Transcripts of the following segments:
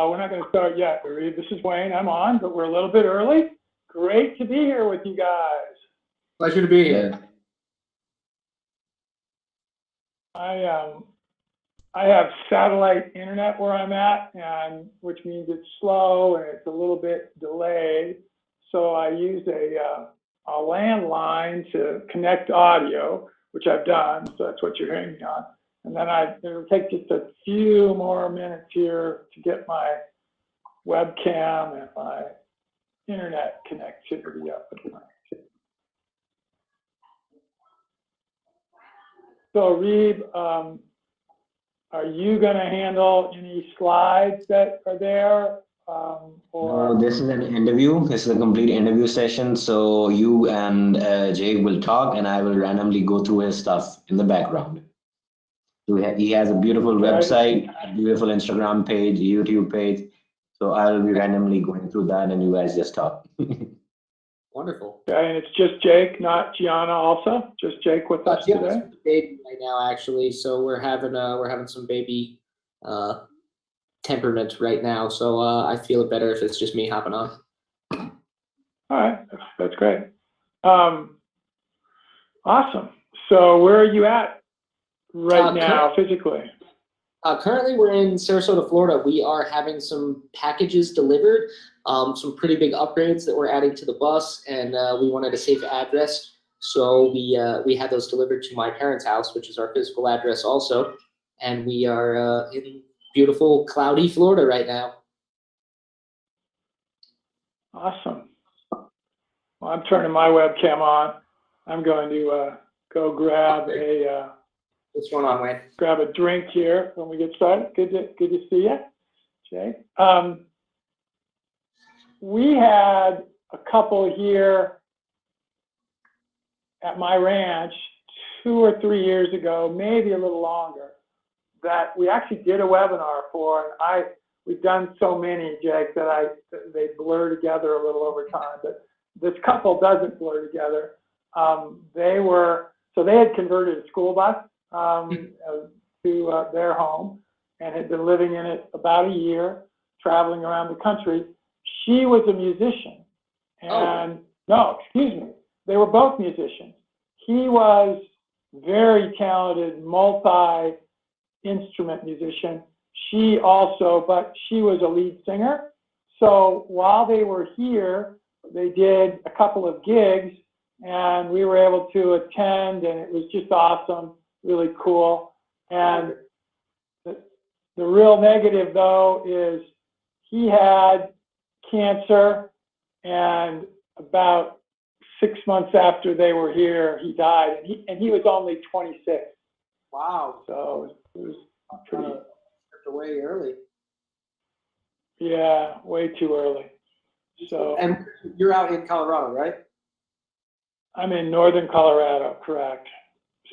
We're not going to start yet, Reed. This is Wayne. I'm on, but we're a little bit early. Great to be here with you guys. Pleasure to be here. I have satellite internet where I'm at, and which means it's slow and it's a little bit delayed. So I use a landline to connect audio, which I've done. So that's what you're hearing me on. And then it'll take just a few more minutes here to get my webcam and my internet connectivity up. So Reeb, are you going to handle any slides that are there? No, this is an interview. This is a complete interview session. So you and Jake will talk, and I will randomly go through his stuff in the background. So he has a beautiful website, beautiful Instagram page, YouTube page. So I will be randomly going through that, and you guys just talk. Wonderful. Okay, and it's just Jake, not Gianna. Also, just Jake with us today. With the baby right now, actually. So we're having some baby temperament right now. So I feel it better if it's just me hopping on. All right, that's great. Awesome. So where are you at right now, physically? Currently, we're in Sarasota, Florida. We are having some packages delivered, some pretty big upgrades that we're adding to the bus, and we wanted a safe address. So we had those delivered to my parents' house, which is our physical address also. And we are in beautiful, cloudy Florida right now. Awesome. Well, I'm turning my webcam on. I'm going to go grab What's going on, Wayne? Grab a drink here when we get started. Good to see you, Jay. We had a couple here at my ranch 2 or 3 years ago, maybe a little longer, that we actually did a webinar for, and we've done so many, Jake, that they blur together a little over time. But this couple doesn't blur together. They had converted a school bus to their home and had been living in it about a year, traveling around the country. She was a musician, and no, excuse me, they were both musicians. He was very talented, multi-instrument musician. She also, but she was a lead singer. So while they were here, they did a couple of gigs, and we were able to attend, and it was just awesome. Really cool. And the real negative, though, is he had cancer, and about 6 months after they were here, he died, and he was only 26. Wow. So it was pretty way early. Yeah, way too early. So. And you're out in Colorado, right? I'm in northern Colorado, correct.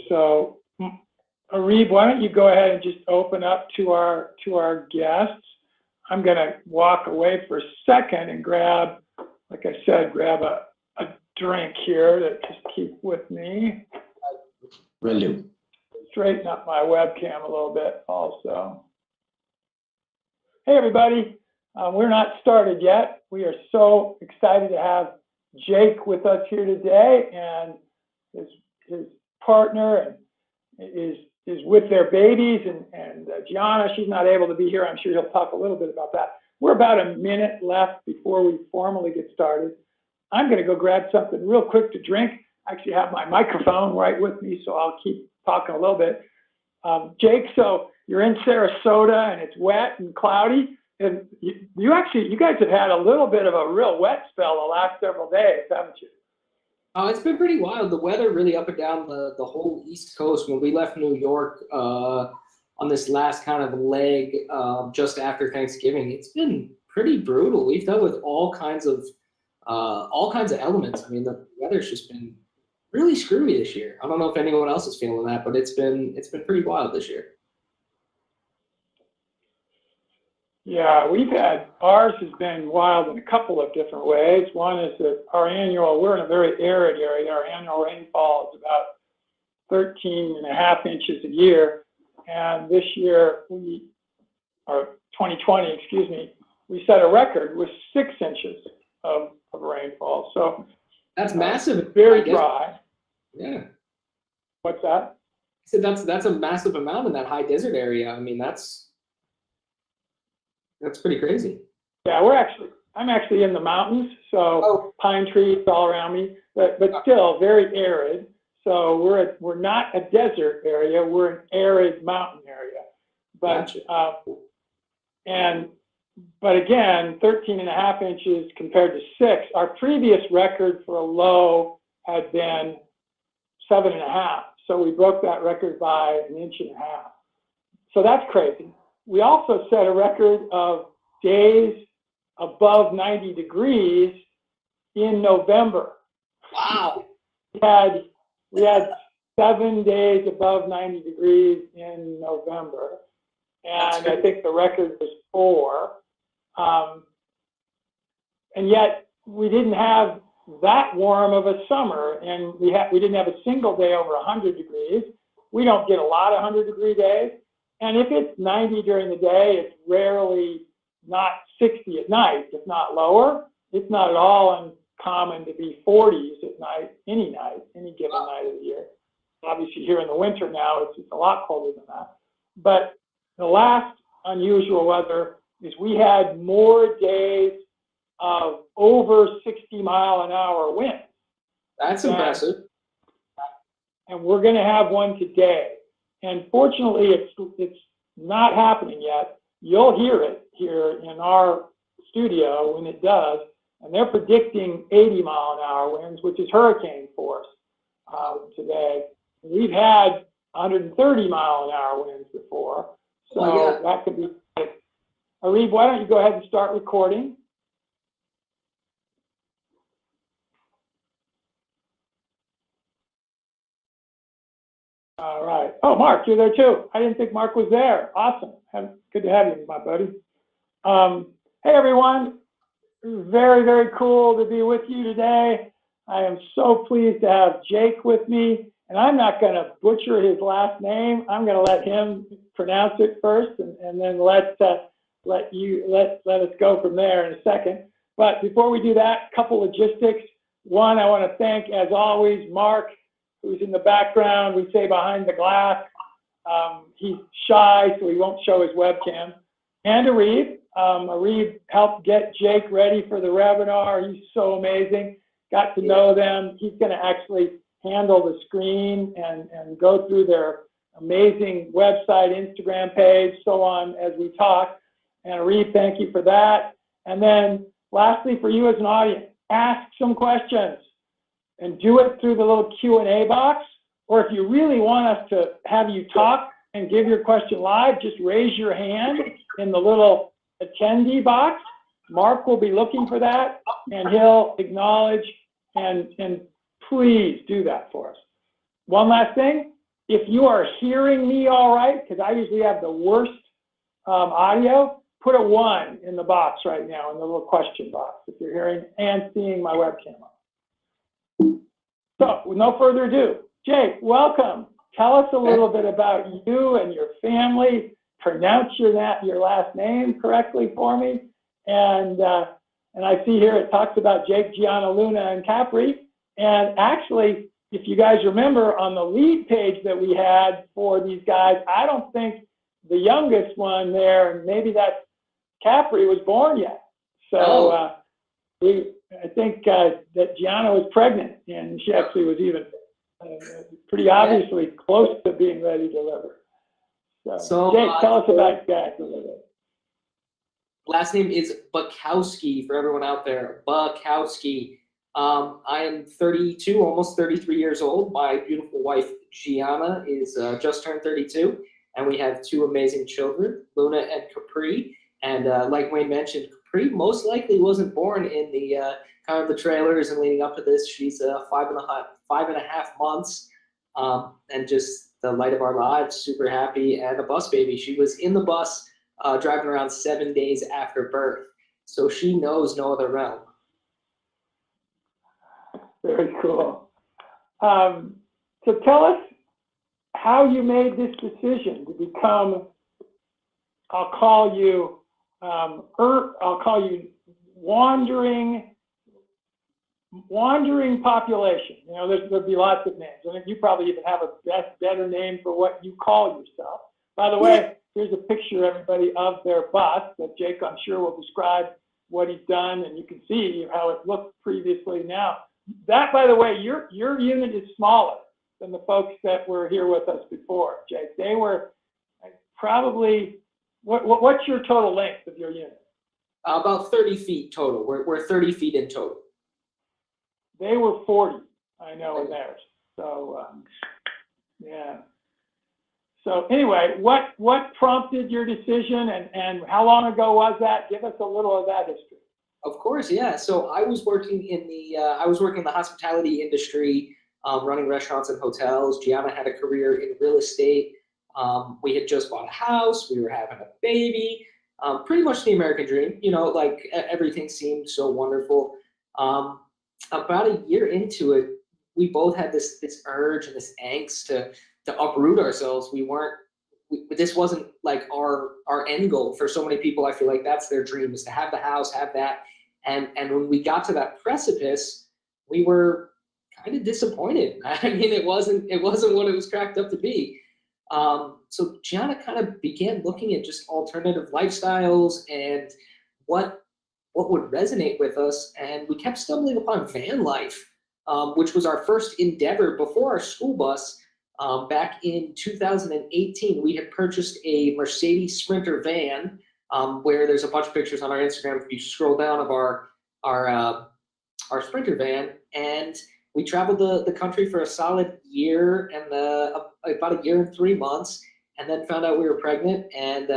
So. Reeb, why don't you go ahead and just open up to our guests. I'm going to walk away for a second and grab, like I said, grab a drink here to just keep with me. Really? Straighten up my webcam a little bit also. Hey, everybody. We're not started yet. We are so excited to have Jake with us here today, and his partner and is with their babies, and Gianna, she's not able to be here. I'm sure he'll talk a little bit about that. We're about a minute left before we formally get started. I'm going to go grab something real quick to drink. I actually have my microphone right with me, so I'll keep talking a little bit. Jake, so you're in Sarasota, and it's wet and cloudy, and you guys have had a little bit of a real wet spell the last several days, haven't you? It's been pretty wild. The weather really up and down the whole East Coast. When we left New York on this last kind of leg just after Thanksgiving, it's been pretty brutal. We've dealt with all kinds of elements. I mean, the weather's just been really screwy this year. I don't know if anyone else is feeling that, but it's been pretty wild this year. Yeah, ours has been wild in a couple of different ways. One is that we're in a very arid area. Our annual rainfall is about 13.5 inches a year. And this year we are 2020, excuse me, we set a record with 6 inches of rainfall. So That's massive. very dry. Yeah. What's that? I said that's a massive amount in that high desert area. I mean, that's pretty crazy. Yeah, I'm actually in the mountains, so pine trees all around me, but still very arid. So we're not a desert area, we're an arid mountain area. But Gotcha. but again, 13.5 inches compared to 6. Our previous record for a low had been 7.5. So we broke that record by 1.5 inches. So that's crazy. We also set a record of days above 90 degrees in November. Wow. We had 7 days above 90 degrees in November. And I think the record was 4. And yet we didn't have that warm of a summer, and we didn't have a single day over 100 degrees. We don't get a lot of 100-degree days. And if it's 90 during the day, it's rarely not 60 at night, if not lower. It's not at all uncommon to be 40s at night, any given night of the year. Obviously here in the winter now, it's a lot colder than that. But the last unusual weather is we had more days of over 60-mile-an-hour winds. That's impressive. And we're going to have one today. And fortunately, it's not happening yet. You'll hear it here in our studio when it does. And they're predicting 80-mile-an-hour winds, which is hurricane force today. We've had 130-mile-an-hour winds before. So that could be. Arib, why don't you go ahead and start recording? All right. Oh, Mark, you're there too. I didn't think Mark was there. Awesome. Good to have you, my buddy. Hey, everyone. Very, very cool to be with you today. I am so pleased to have Jake with me, and I'm not going to butcher his last name. I'm going to let him pronounce it first, and then let us go from there in a second. But before we do that, a couple logistics. One, I want to thank, as always, Mark, who's in the background. We say behind the glass. He's shy, so he won't show his webcam. And Arib. Arib helped get Jake ready for the webinar. He's so amazing. Got to know them. He's going to actually handle the screen and go through their amazing website, Instagram page, so on as we talk. And Arib, thank you for that. And then lastly, for you as an audience, ask some questions and do it through the little Q&A box. Or if you really want us to have you talk and give your question live, just raise your hand in the little attendee box. Mark will be looking for that, and he'll acknowledge, and please do that for us. One last thing, if you are hearing me all right, because I usually have the worst audio, put a 1 in the box right now, in the little question box, if you're hearing and seeing my webcam. So, with no further ado, Jake, welcome. Tell us a little bit about you and your family. Pronounce your last name correctly for me. And I see here it talks about Jake, Gianna, Luna, and Capri. And actually, if you guys remember on the lead page that we had for these guys, I don't think the youngest one there, and maybe that's Capri, was born yet. So I think that Gianna was pregnant, and she actually was even pretty obviously close to being ready to deliver. So Jake, tell us about that a little bit. Last name is Bachowski for everyone out there. Bachowski. I am 32, almost 33 years old. My beautiful wife, Gianna, is just turned 32. And we have 2 amazing children, Luna and Capri. And like Wayne mentioned, Capri most likely wasn't born in the kind of the trailers and leading up to this. She's 5.5 months, and just the light of our lives, super happy, and a bus baby. She was in the bus driving around 7 days after birth. So she knows no other realm. Very cool. So tell us how you made this decision to become, I'll call you I'll call you wandering population. You know, there'd be lots of names. I think you probably even have a better name for what you call yourself. By the way, here's a picture, everybody, of their bus that Jake, I'm sure, will describe what he's done, and you can see how it looked previously now. That, by the way, your unit is smaller than the folks that were here with us before, Jake. They were probably, what's your total length of your unit? About 30 feet total. We're 30 feet in total. They were 40, I know, in theirs. So, yeah. So anyway, what prompted your decision, and how long ago was that? Give us a little of that history. Of course, yeah. So I was working in the hospitality industry, running restaurants and hotels. Gianna had a career in real estate. We had just bought a house. We were having a baby. Pretty much the American dream. You know, like everything seemed so wonderful. About a year into it, we both had this urge and this angst to uproot ourselves. This wasn't like our end goal. For so many people, I feel like that's their dream, is to have the house, have that. And when we got to that precipice, we were kind of disappointed. I mean, it wasn't what it was cracked up to be. So Gianna kind of began looking at just alternative lifestyles and what would resonate with us. And we kept stumbling upon van life, which was our first endeavor before our school bus. Back in 2018, we had purchased a Mercedes Sprinter van, where there's a bunch of pictures on our Instagram if you scroll down of our Sprinter van, and we traveled the country for a solid year and about a year and 3 months, and then found out we were pregnant and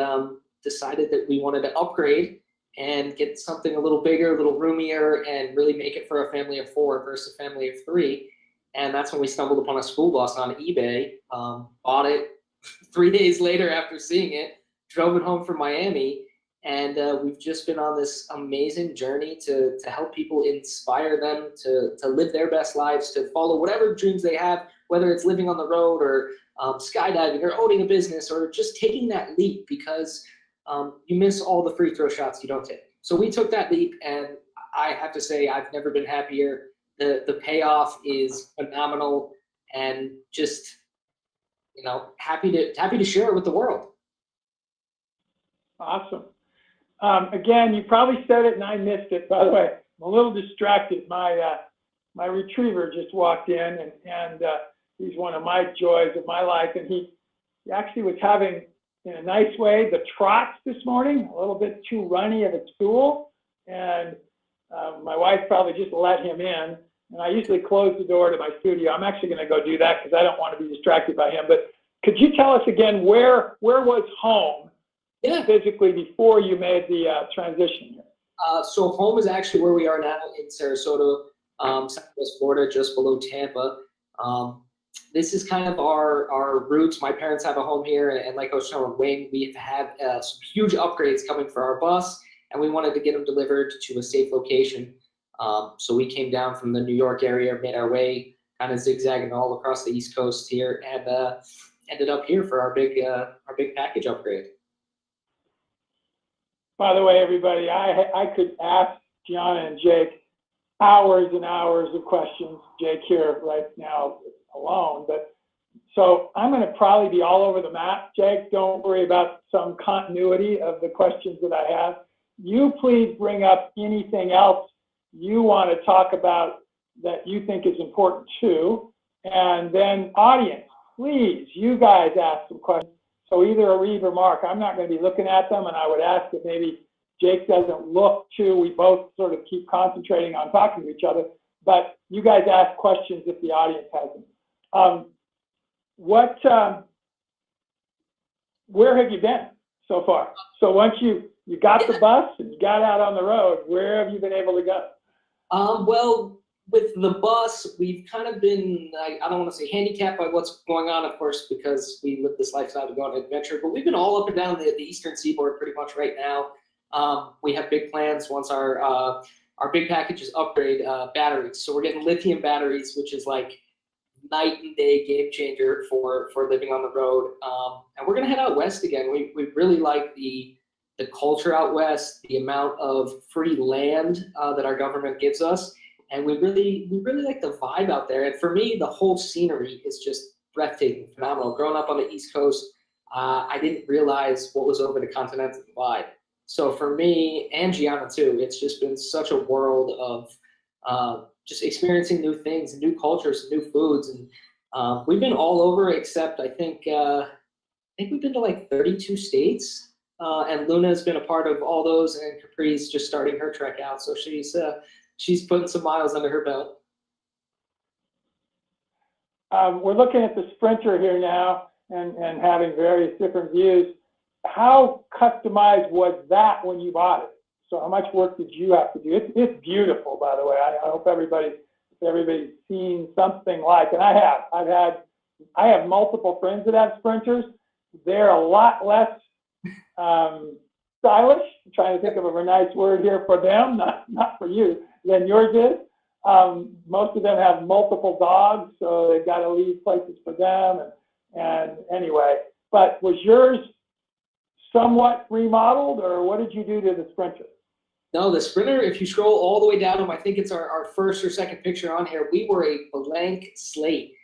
decided that we wanted to upgrade and get something a little bigger, a little roomier, and really make it for a family of 4 versus a family of 3. And that's when we stumbled upon a school bus on eBay, bought it 3 days later after seeing it, drove it home from Miami, and we've just been on this amazing journey to help people, inspire them to live their best lives, to follow whatever dreams they have, whether it's living on the road or skydiving or owning a business or just taking that leap, because you miss all the free throw shots you don't take. So we took that leap, and I have to say I've never been happier. The payoff is phenomenal, and just, you know, happy to share it with the world. Awesome. Again, you probably said it and I missed it. By the way, I'm a little distracted. My retriever just walked in, and he's one of my joys of my life, and he actually was having, in a nice way, the trots this morning, a little bit too runny of a stool, and my wife probably just let him in, and I usually close the door to my studio. I'm actually going to go do that because I don't want to be distracted by him. But could you tell us again, where was home physically before you made the transition here? So home is actually where we are now in Sarasota, Southwest Florida, just below Tampa. This is kind of our roots. My parents have a home here, and like I was showing Wayne, we have some huge upgrades coming for our bus, and we wanted to get them delivered to a safe location. So we came down from the New York area, made our way kind of zigzagging all across the East Coast here, and ended up here for our big package upgrade. By the way, everybody, I could ask Gianna and Jake hours and hours of questions. Jake here right now alone, but so I'm going to probably be all over the map. Jake, don't worry about some continuity of the questions that I have. You please bring up anything else you want to talk about that you think is important too. And then audience, please, you guys ask some questions. So either Arif or Mark, I'm not going to be looking at them, and I would ask that maybe Jake doesn't look too. We both sort of keep concentrating on talking to each other, but you guys ask questions if the audience has them. Where have you been so far? So once you got the bus and you got out on the road, where have you been able to go? Well, with the bus, we've kind of been, I don't want to say handicapped by what's going on, of course, because we live this lifestyle to go on an adventure, but we've been all up and down the eastern seaboard pretty much right now. We have big plans once our big packages upgrade batteries. So we're getting lithium batteries, which is like night and day game changer for living on the road. And we're going to head out west again. We really like the the culture out west, the amount of free land that our government gives us, and we really like the vibe out there. And for me, the whole scenery is just breathtaking, phenomenal. Growing up on the East Coast, I didn't realize what was over the continental divide. So for me and Gianna too, it's just been such a world of just experiencing new things, new cultures, new foods, and we've been all over except I think we've been to like 32 states, and Luna's been a part of all those, and Capri's just starting her trek out, so she's putting some miles under her belt. We're looking at the Sprinter here now and having various different views. How customized was that when you bought it? So how much work did you have to do? It's beautiful, by the way. I hope everybody's seen something like it. I have multiple friends that have Sprinters. They're a lot less stylish. I'm trying to think of a nice word here for them, not for you, than yours is. Most of them have multiple dogs, so they've got to leave places for them. And anyway, but was yours somewhat remodeled, or what did you do to the Sprinter? No, the Sprinter, if you scroll all the way down, I think it's our first or second picture on here, we were a blank slate.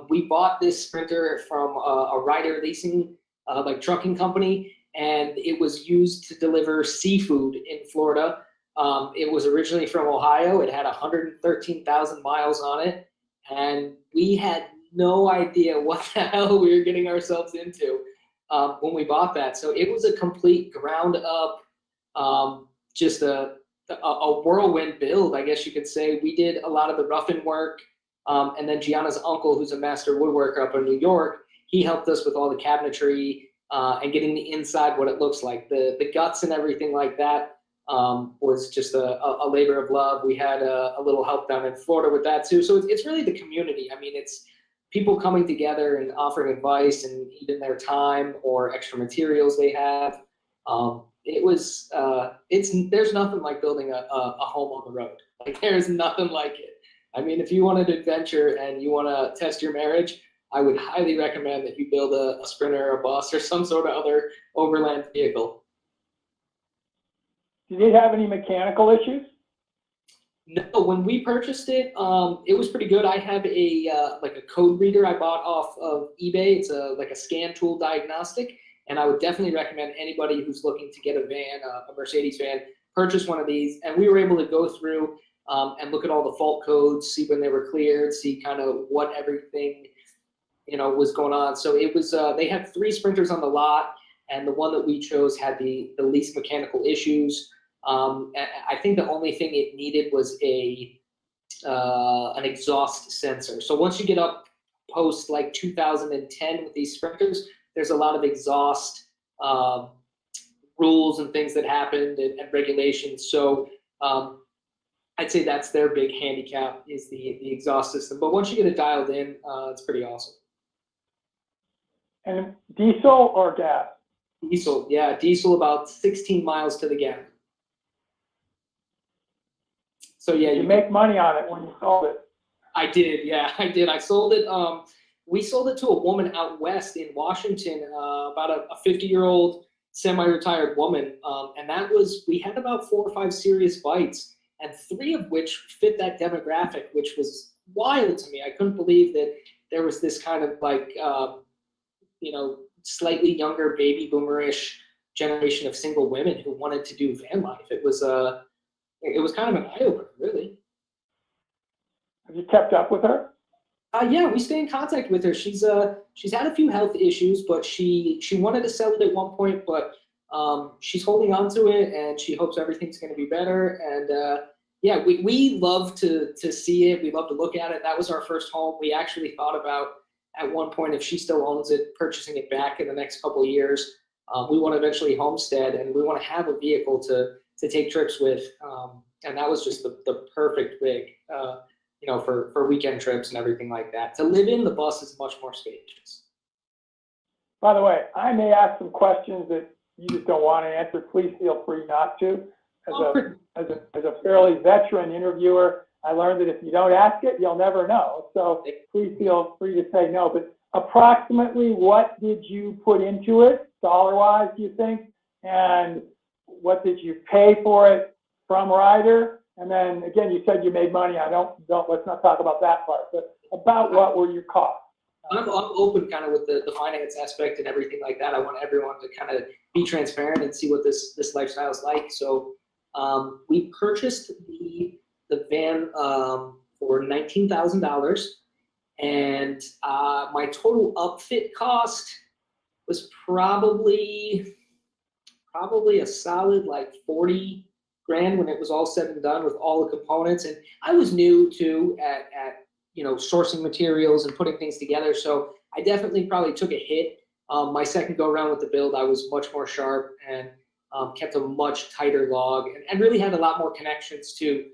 We bought this Sprinter from a rider leasing like trucking company, and it was used to deliver seafood in Florida. It was originally from Ohio. It had 113,000 miles on it, and we had no idea what the hell we were getting ourselves into when we bought that. So it was a complete ground up, just a whirlwind build, I guess you could say. We did a lot of the roughing work, and then Gianna's uncle, who's a master woodworker up in New York, he helped us with all the cabinetry and getting the inside what it looks like. The guts and everything like that was just a labor of love. We had a little help down in Florida with that too. So it's really the community. I mean, it's people coming together and offering advice and even their time or extra materials they have. There's nothing like building a home on the road. Like, there's nothing like it. I mean, if you want an adventure and you want to test your marriage, I would highly recommend that you build a Sprinter or a bus or some sort of other overland vehicle. Did it have any mechanical issues? No, when we purchased it, it was pretty good. I have a code reader I bought off of eBay. It's like a scan tool diagnostic, and I would definitely recommend anybody who's looking to get a van, a Mercedes van, purchase one of these. And we were able to go through and look at all the fault codes, see when they were cleared, see kind of what everything was going on. So it was they had 3 Sprinters on the lot, and the one that we chose had the least mechanical issues. I think the only thing it needed was an exhaust sensor. So once you get up post like 2010 with these Sprinters, there's a lot of exhaust rules and things that happened and regulations. So I'd say that's their big handicap, is the exhaust system. But once you get it dialed in, it's pretty awesome. And diesel or gas? Diesel, yeah, diesel, about 16 miles to the gallon. So yeah, you make money on it when you sold it. I did, yeah, I did. I sold it. We sold it to a woman out west in Washington, about a 50-year-old semi-retired woman, and we had about 4 or 5 serious bites, and 3 of which fit that demographic, which was wild to me. I couldn't believe that there was this kind of like, slightly younger baby boomerish generation of single women who wanted to do van life. It was kind of an eye-opener, really. Have you kept up with her? Yeah, we stay in contact with her. She's had a few health issues, but she wanted to sell it at one point, but she's holding on to it, and she hopes everything's going to be better. And yeah, we love to see it. We love to look at it. That was our first home. We actually thought about, at one point, if she still owns it, purchasing it back in the next couple of years. We want to eventually homestead, and we want to have a vehicle to take trips with. And that was just the perfect rig, for weekend trips and everything like that. To live in, the bus is much more spacious. By the way, I may ask some questions that you just don't want to answer. Please feel free not to. As a fairly veteran interviewer, I learned that if you don't ask it, you'll never know. So please feel free to say no. But approximately what did you put into it, dollar-wise, do you think? and what did you pay for it from Ryder? And then again, you said you made money. Let's not talk about that part, but about what were your costs? I'm open kind of with the finance aspect and everything like that. I want everyone to kind of be transparent and see what this lifestyle is like. So we purchased the van for $19,000, and my total upfit cost was probably a solid like 40 grand when it was all said and done with all the components. And I was new too at sourcing materials and putting things together. So I definitely probably took a hit. My second go around with the build, I was much more sharp and kept a much tighter log and really had a lot more connections to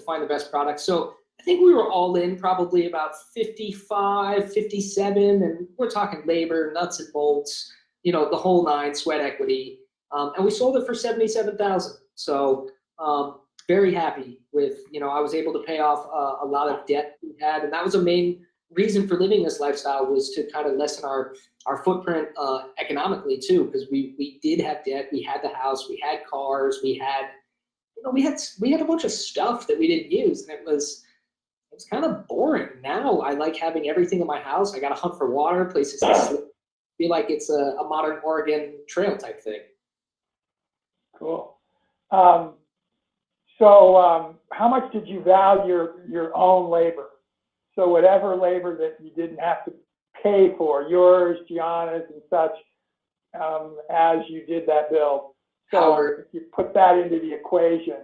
find the best product. So I think we were all in probably about 55, 57, and we're talking labor, nuts and bolts, the whole nine, sweat equity. And we sold it for $77,000. So very happy with, I was able to pay off a lot of debt we had. And that was a main reason for living this lifestyle, was to kind of lessen our footprint economically too, because we did have debt. We had the house, we had cars, we had a bunch of stuff that we didn't use. And it was kind of boring. Now I like having everything in my house. I got to hunt for water, places to sleep. Feel like it's a modern Oregon trail type thing. Cool. So how much did you value your own labor? So whatever labor that you didn't have to pay for, yours, Gianna's, and such, as you did that build. So Howard, if you put that into the equation,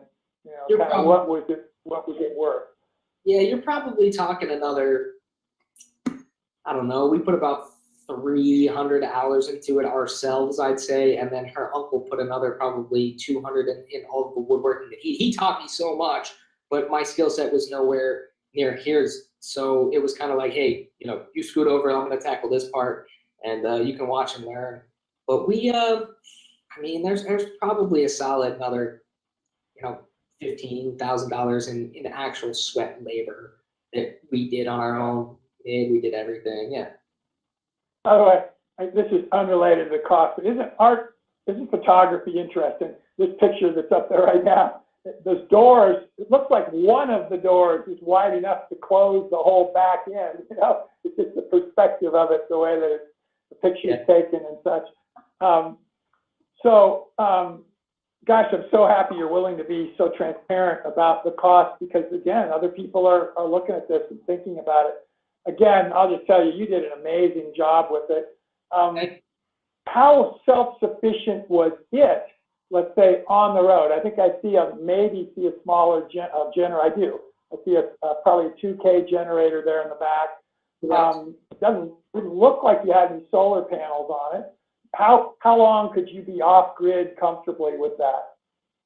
kind of what was it worth? Yeah, you're probably talking another, I don't know, we put about 300 hours into it ourselves, I'd say, and then her uncle put another probably 200 in all of the woodworking that he taught me so much, but my skill set was nowhere near his. So it was kind of like, hey, you scoot over, I'm going to tackle this part, and you can watch and learn. But there's probably a solid another, $15,000 in actual sweat and labor that we did on our own. We did everything, yeah. By the way, this is unrelated to the cost, but isn't photography interesting? This picture that's up there right now, those doors, it looks like one of the doors is wide enough to close the whole back end. It's just the perspective of it, the way that the picture is taken and such. Gosh, I'm so happy you're willing to be so transparent about the cost, because again, other people are looking at this and thinking about it. Again, I'll just tell you, you did an amazing job with it. How self-sufficient was it, let's say, on the road? I think I maybe see a smaller generator. I do. I see probably a 2K generator there in the back. It didn't look like you had any solar panels on it. How long could you be off-grid comfortably with that?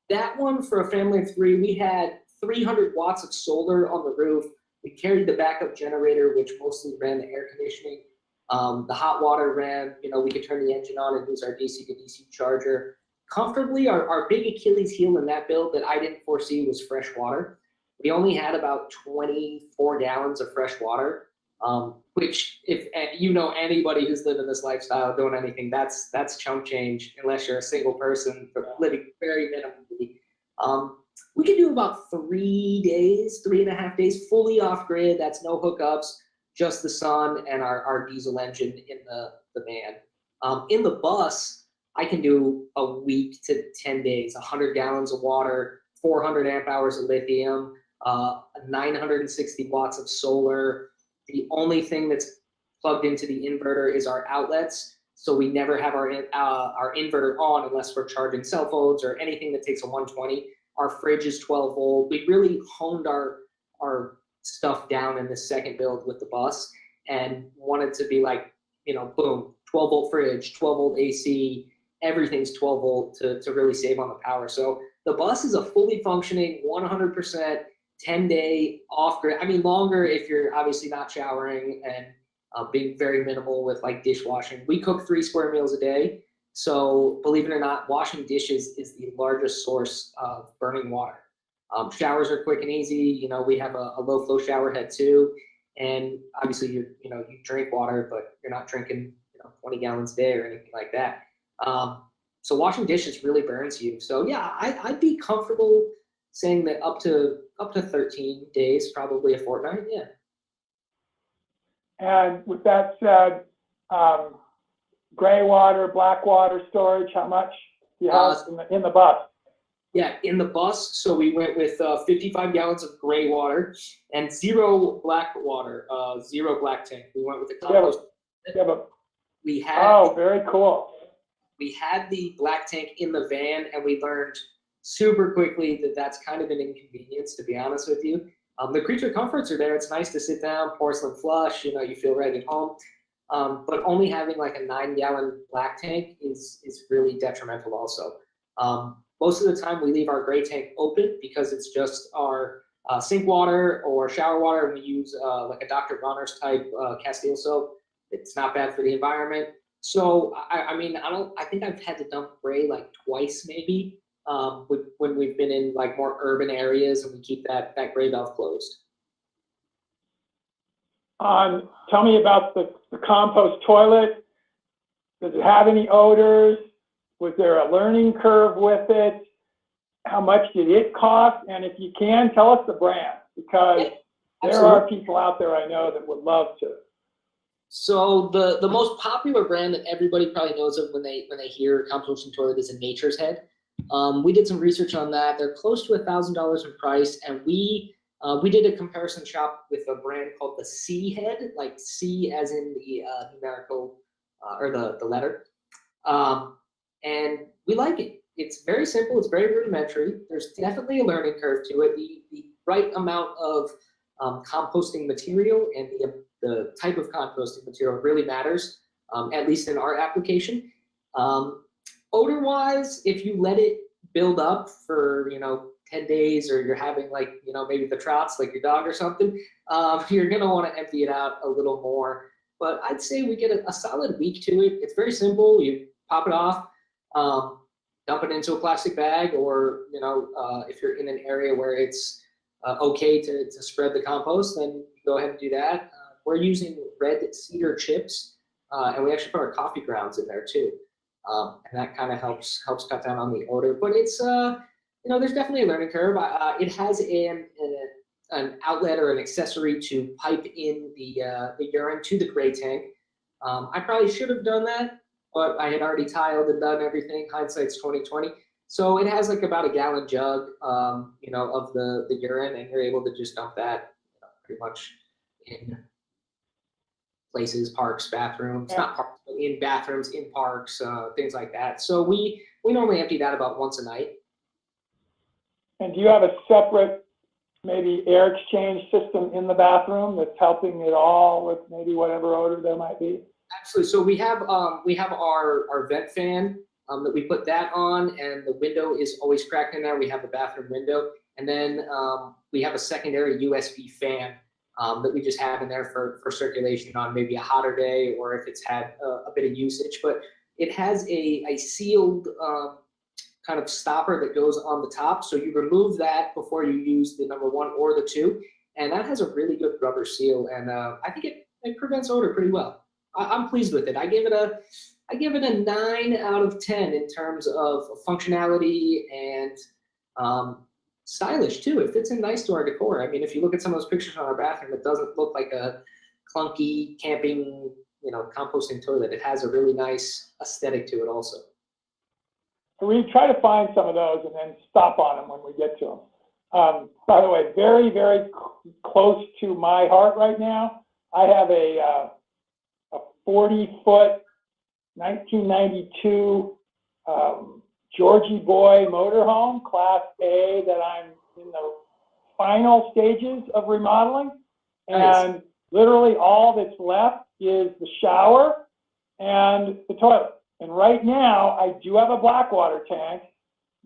That one, for a family of three, we had 300 watts of solar on the roof. We carried the backup generator, which mostly ran the air conditioning. The hot water ran, we could turn the engine on and use our DC to DC charger. Comfortably, our big Achilles heel in that build that I didn't foresee was fresh water. We only had about 24 gallons of fresh water, which, if anybody who's living this lifestyle, doing anything, that's chump change unless you're a single person living very minimally. We could do about 3.5 days fully off grid. That's no hookups, just the sun and our diesel engine in the van. In the bus, I can do a week to 10 days, 100 gallons of water, 400 amp hours of lithium, 960 watts of solar. The only thing that's plugged into the inverter is our outlets. So we never have our inverter on unless we're charging cell phones or anything that takes a 120. Our fridge is 12 volt. We really honed our stuff down in the second build with the bus and wanted to be like, boom, 12 volt fridge, 12 volt AC, everything's 12 volt to really save on the power. So the bus is a fully functioning 100% 10-day off grid. Longer if you're obviously not showering and being very minimal with like dishwashing. We cook 3 square meals a day. So believe it or not, washing dishes is the largest source of burning water. Showers are quick and easy. We have a low flow shower head too. And obviously you drink water, but you're not drinking 20 gallons a day or anything like that. So washing dishes really burns you. So yeah, I'd be comfortable saying that up to 13 days, probably a fortnight. Yeah. And with that said, gray water, black water storage, how much do you have in the bus? Yeah, in the bus, so we went with 55 gallons of gray water and 0 black water, 0 black tank. We went with the compost. We had very cool. We had the black tank in the van, and we learned super quickly that that's kind of an inconvenience, to be honest with you. The creature comforts are there. It's nice to sit down, porcelain flush, you feel right at home. But only having like a 9-gallon black tank is really detrimental also. Most of the time we leave our gray tank open because it's just our sink water or shower water, and we use like a Dr. Bronner's type Castile soap. It's not bad for the environment. So I mean, I think I've had to dump gray like twice maybe when we've been in like more urban areas and we keep that gray valve closed. Tell me about the compost toilet. Does it have any odors? Was there a learning curve with it? How much did it cost? And if you can, tell us the brand, because there are people out there I know that would love to. So the most popular brand that everybody probably knows of when they hear composting toilet is a Nature's Head. We did some research on that. They're close to $1,000 in price, and we did a comparison shop with a brand called the C Head, like C as in the numerical or the letter. And we like it. It's very simple. It's very rudimentary. There's definitely a learning curve to it. The right amount of composting material and the type of composting material really matters, at least in our application. Odor-wise, if you let it build up for 10 days, or you're having like maybe the trots, like your dog or something, you're gonna want to empty it out a little more. But I'd say we get a solid week to it. It's very simple. You pop it off. Dump it into a plastic bag, or if you're in an area where it's okay to spread the compost, then go ahead and do that. We're using red cedar chips, and we actually put our coffee grounds in there too, and that kind of helps cut down on the odor. But it's there's definitely a learning curve. It has an outlet or an accessory to pipe in the urine to the gray tank. I probably should have done that, but I had already tiled and done everything. Hindsight's 20/20. So it has like about a gallon jug, of the urine, and you're able to just dump that pretty much in places, parks, bathrooms, not parks, but in bathrooms, in parks, things like that. So we normally empty that about once a night. And do you have a separate maybe air exchange system in the bathroom that's helping it all with maybe whatever odor there might be? Absolutely. So we have our vent fan that we put that on, and the window is always cracked in there. We have a bathroom window, and then we have a secondary USB fan that we just have in there for circulation on maybe a hotter day, or if it's had a bit of usage. But it has a sealed kind of stopper that goes on the top, so you remove that before you use the number 1 or the 2, and that has a really good rubber seal, and I think it prevents odor pretty well. I'm pleased with it. I give it a 9 out of 10 in terms of functionality and stylish too. It fits in nice to our decor. I mean, if you look at some of those pictures on our bathroom, it doesn't look like a clunky camping, composting toilet. It has a really nice aesthetic to it also. We try to find some of those and then stop on them when we get to them. By the way, very, very close to my heart right now, I have a 40-foot 1992 Georgie Boy motorhome, Class A, that I'm in the final stages of remodeling. Nice. And literally all that's left is the shower and the toilet. And right now, I do have a black water tank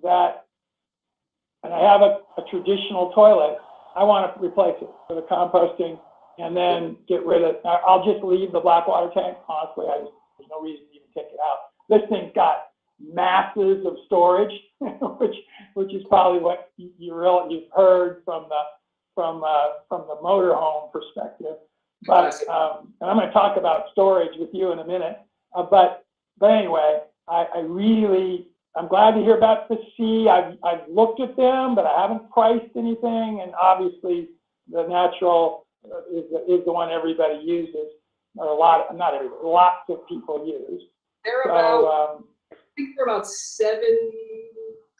and I have a traditional toilet. I want to replace it for the composting and then get rid of it. I'll just leave the black water tank. Honestly, there's no reason to even take it out. This thing's got masses of storage, which is probably what you've heard from the motorhome perspective. But and I'm going to talk about storage with you in a minute. But anyway, I really I'm glad to hear about the C. I've looked at them, but I haven't priced anything. And obviously, the natural is the one everybody uses, or not everybody, lots of people use. They're So, about, I think they're about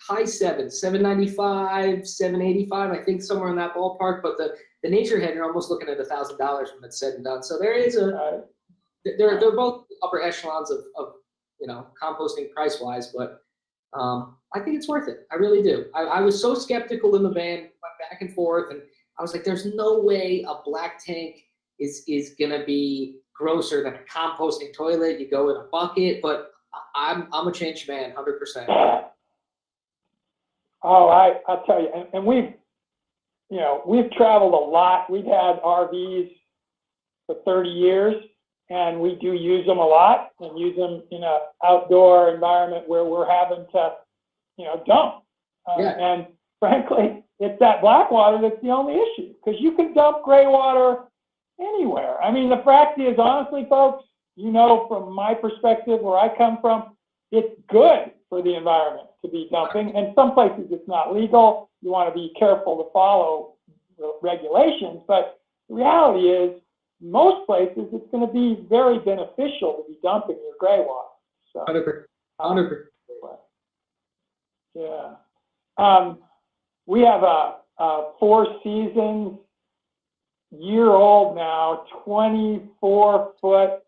high sevens, 795, 785. I think somewhere in that ballpark. But the Nature Head, you're almost looking at $1,000 when it's said and done. So there is they're both upper echelons of composting price wise, but I think it's worth it. I really do. I was so skeptical in the van, went back and forth, and I was like, there's no way a black tank is gonna be grosser than a composting toilet. You go in a bucket, but I'm a changed man, 100%. Oh, I'll tell you, and we've traveled a lot. We've had RVs for 30 years, and we do use them a lot, and use them in an outdoor environment where we're having to, dump. And frankly, it's that black water that's the only issue, because you can dump gray water anywhere. I mean, the fact is, honestly, folks, from my perspective, where I come from, it's good for the environment to be dumping. And some places it's not legal. You want to be careful to follow the regulations. But the reality is, most places it's going to be very beneficial to be dumping your gray water. So, 100%. Yeah. We have a Four Seasons year-old now, 24-foot,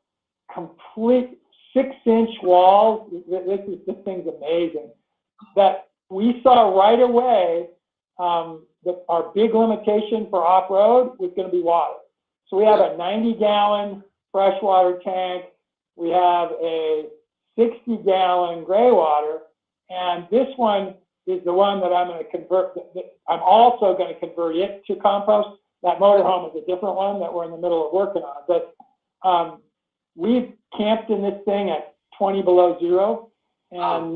complete 6-inch walls. This thing's amazing. That we saw right away that our big limitation for off-road was going to be water. So we have a 90-gallon freshwater tank. We have a 60-gallon gray water, and this one is the one that I'm going to convert. I'm also going to convert it to compost. That motorhome is a different one that we're in the middle of working on. But we've camped in this thing at 20 below zero, and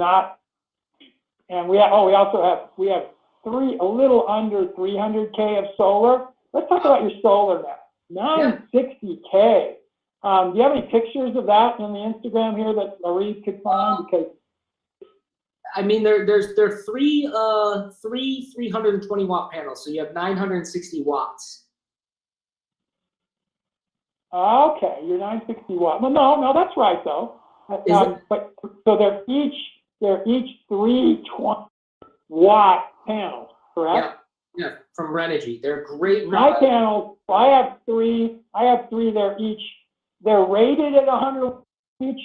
we have a little under 300K of solar. Let's talk about your solar now. 960K. Do you have any pictures of that on the Instagram here that Marie could find? Because I mean, there are three 320 watt panels, so you have 960 watts. Okay, you're 960 watt. Well, no, that's right though. But so they're each 320 watt panels, correct? Yeah, from Renogy. They're great. My panels, I have three. They're rated at 100 each.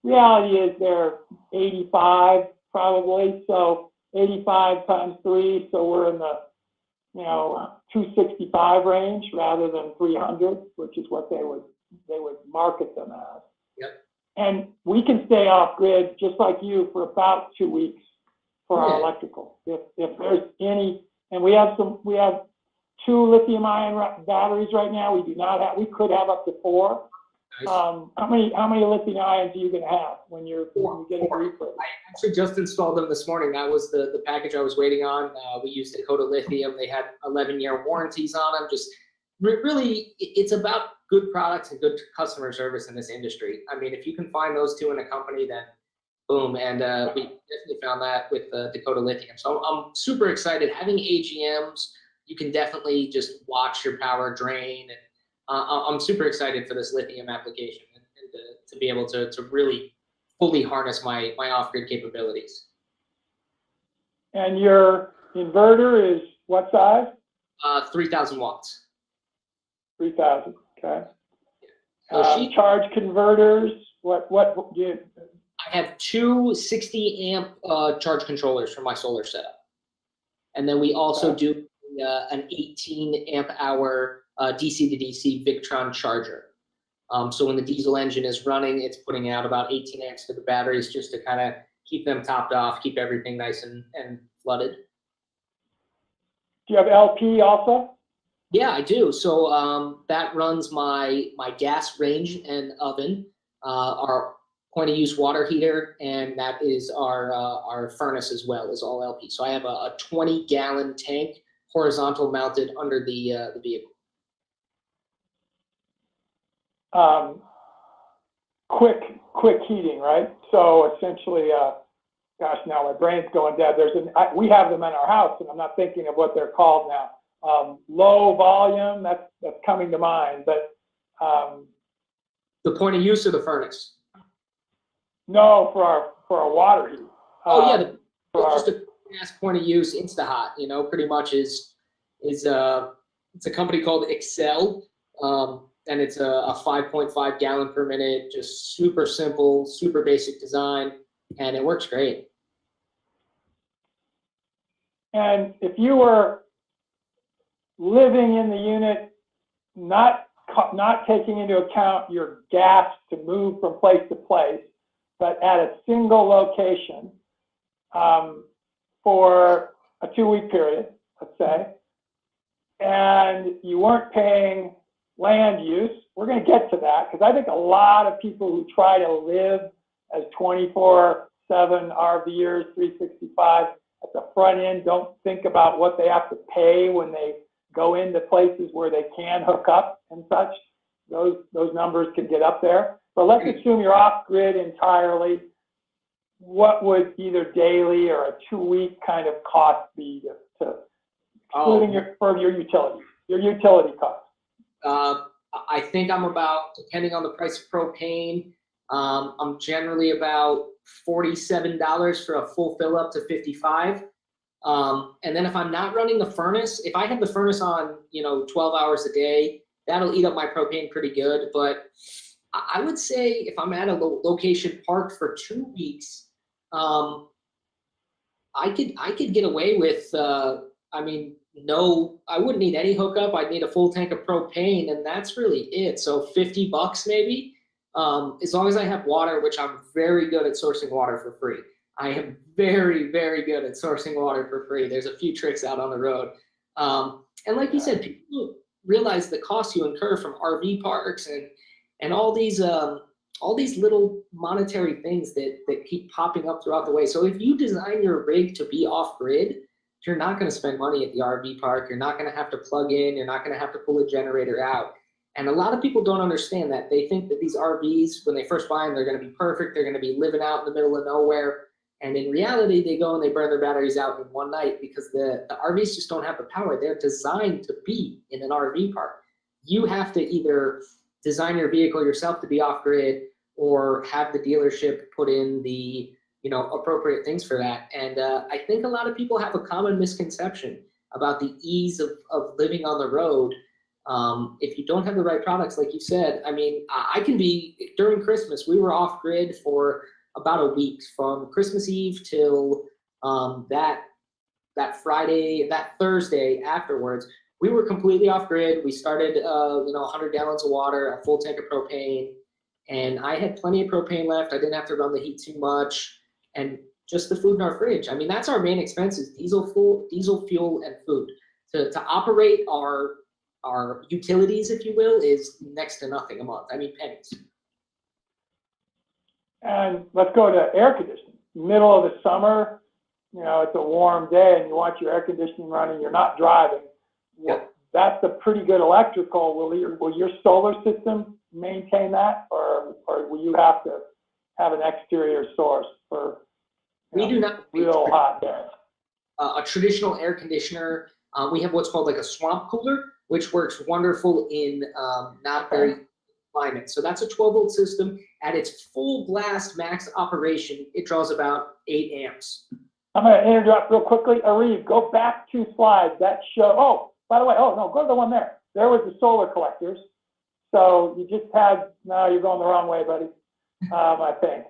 Reality is they're 85 probably. So 85 times 3. So we're in the 265 range rather than 300, which is what they would market them as. Yep. And we can stay off grid just like you for about 2 weeks for our electrical. If there's any. And we have 2 lithium ion batteries right now. We could have up to 4. Nice. How many lithium ions are you going to have when you get a refurb? I actually just installed them this morning. That was the package I was waiting on. We used Dakota Lithium. They had 11-year warranties on them. Just really, it's about good products and good customer service in this industry. I mean, if you can find those 2 in a company, then boom. And we definitely found that with Dakota Lithium. So I'm super excited. Having AGMs, you can definitely just watch your power drain. And I'm super excited for this lithium application and to be able to really fully harness my off-grid capabilities. And your inverter is what size? 3,000 watts. 3,000, okay. So charge converters, what do you? I have 2 60 amp charge controllers for my solar setup. And then we also do an 18 amp hour DC to DC Victron charger. So when the diesel engine is running, it's putting out about 18 amps to the batteries just to kind of keep them topped off, keep everything nice and flooded. Do you have LP also? Yeah, I do. So that runs my gas range and oven, our point of use water heater, and that is our furnace as well, is all LP. So I have a 20-gallon tank horizontal mounted under the vehicle. Quick heating, right? So essentially, gosh, now my brain's going dead. We have them in our house, and I'm not thinking of what they're called now. Low volume, that's coming to mind, but the point of use of the furnace. no, for our water heat. Oh yeah, just a gas point of use, InstaHot. You know, pretty much is it's a company called Excel, and it's a 5.5 gallon per minute, just super simple, super basic design, and it works great. And if you were living in the unit, not taking into account your gas to move from place to place, but at a single location for a 2-week period, let's say, and you weren't paying land use, we're going to get to that, because I think a lot of people who try to live as 24/7 RVers, 365 at the front end don't think about what they have to pay when they go into places where they can hook up and such. Those numbers can get up there. But let's assume you're off grid entirely. What would either daily or a 2-week kind of cost be to excluding your utility costs? I think I'm about, depending on the price of propane, I'm generally about $47 for a full fill up to $55. And then if I'm not running the furnace, if I have the furnace on, 12 hours a day, that'll eat up my propane pretty good. But I would say if I'm at a location parked for 2 weeks, I could get away with, I wouldn't need any hookup. I'd need a full tank of propane, and that's really it. So $50 maybe, as long as I have water, which I'm very good at sourcing water for free. I am very, very good at sourcing water for free. There's a few tricks out on the road. And like you said, people realize the cost you incur from RV parks and all these little monetary things that keep popping up throughout the way. So if you design your rig to be off grid, you're not going to spend money at the RV park. You're not going to have to plug in. You're not going to have to pull a generator out. And a lot of people don't understand that. They think that these RVs, when they first buy them, they're going to be perfect. They're going to be living out in the middle of nowhere. And in reality, they go and they burn their batteries out in one night because the RVs just don't have the power. They're designed to be in an RV park. You have to either design your vehicle yourself to be off grid or have the dealership put in the appropriate things for that. And I think a lot of people have a common misconception about the ease of living on the road. If you don't have the right products, like you said, I can be, during Christmas, we were off grid for about a week, from Christmas Eve till that Thursday afterwards. We were completely off grid. We started, 100 gallons of water, a full tank of propane, and I had plenty of propane left. I didn't have to run the heat too much, and just the food in our fridge. That's our main expenses: diesel fuel, and food. To operate our utilities, if you will, is next to nothing a month. Pennies. And let's go to air conditioning. Middle of the summer, it's a warm day and you want your air conditioning running, you're not driving. Well, that's a pretty good electrical. Will your solar system maintain that, or will you have to have an exterior source for we do not real hot days? A traditional air conditioner, we have what's called like a swamp cooler, which works wonderful in not very climate. So that's a 12-volt system. At its full blast max operation, it draws about 8 amps. I'm going to interrupt real quickly. Arif, go back 2 slides that show. By the way, go to the one there. There was the solar collectors. So you just had, no, you're going the wrong way, buddy. I think.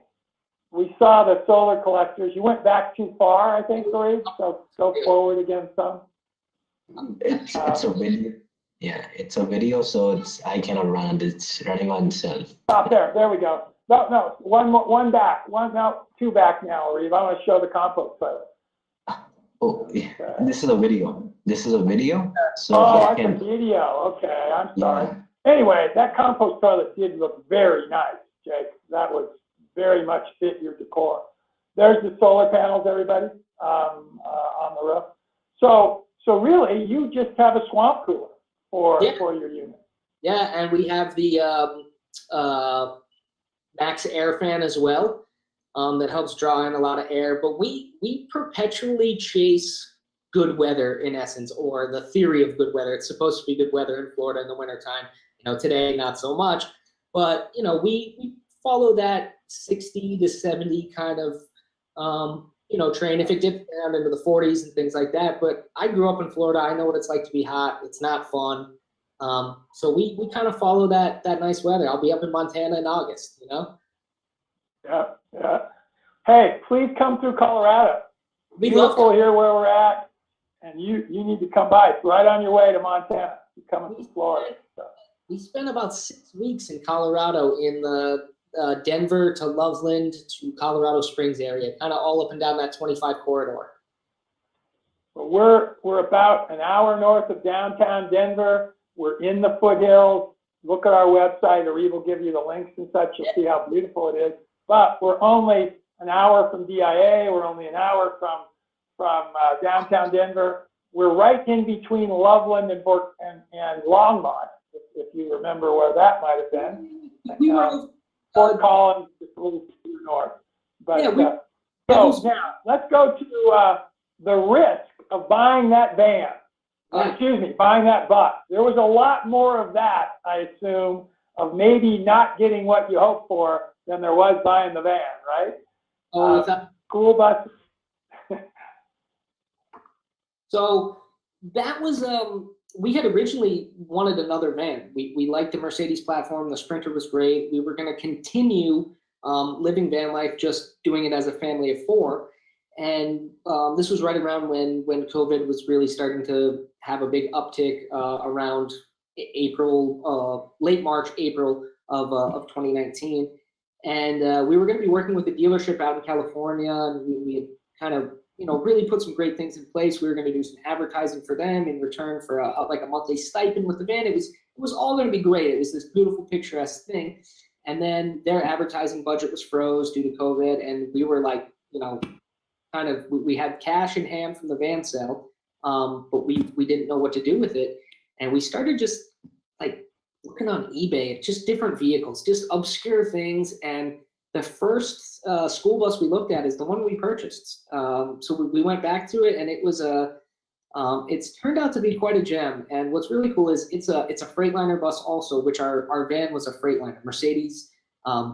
We saw the solar collectors. You went back too far, I think, Arif. So go forward again some. It's a video. Yeah, it's a video, so I cannot run it. It's running on itself. Stop there. There we go. No, one back. 2 back now, Arif. I want to show the compost toilet. Oh, yeah. This is a video. So that's a video. Okay, I'm sorry. Yeah. Anyway, that compost toilet did look very nice, Jake. That was very much fit your decor. There's the solar panels, everybody, on the roof. So really, you just have a swamp cooler for your unit. Yeah, and we have the Max Air fan as well. that helps draw in a lot of air. But we perpetually chase good weather, in essence, or the theory of good weather. It's supposed to be good weather in Florida in the wintertime. Today, not so much. But, we follow that 60 to 70 kind of, train. If it dips down into the 40s and things like that. But I grew up in Florida. I know what it's like to be hot. It's not fun. So we kind of follow that nice weather. I'll be up in Montana in August, Yeah. Hey, please come through Colorado. We love Beautiful here where we're at, and you need to come by. It's right on your way to Montana. You're coming to Florida. So. We spent about 6 weeks in Colorado, in the Denver to Loveland to Colorado Springs area, kind of all up and down that 25 corridor. But we're about an hour north of downtown Denver. We're in the foothills. Look at our website, or Eve will give you the links and such. You'll see how beautiful it is. But we're only an hour from DIA. We're only an hour from downtown Denver. We're right in between Loveland and Longmont, if you remember where that might have been. We were Fort Collins, just a little to the north. But yeah, so now let's go to the risk of buying that van. Buying that bus. There was a lot more of that, I assume, of maybe not getting what you hoped for than there was buying the van, right? School buses. So that was, we had originally wanted another van. We liked the Mercedes platform. The Sprinter was great. We were going to continue living van life, just doing it as a family of 4. And this was right around when COVID was really starting to have a big uptick around April, late March, April of 2019. And we were going to be working with a dealership out in California, and we had kind of, really put some great things in place. We were going to do some advertising for them in return for a monthly stipend with the van. It was all going to be great. It was this beautiful, picturesque thing. And then their advertising budget was froze due to COVID, and we were like, we had cash in hand from the van sale, but we didn't know what to do with it. And we started just looking on eBay at just different vehicles, just obscure things. And the first school bus we looked at is the one we purchased. So we went back to it, and it was it's turned out to be quite a gem. And what's really cool is it's a Freightliner bus also, which our van was a Freightliner. Mercedes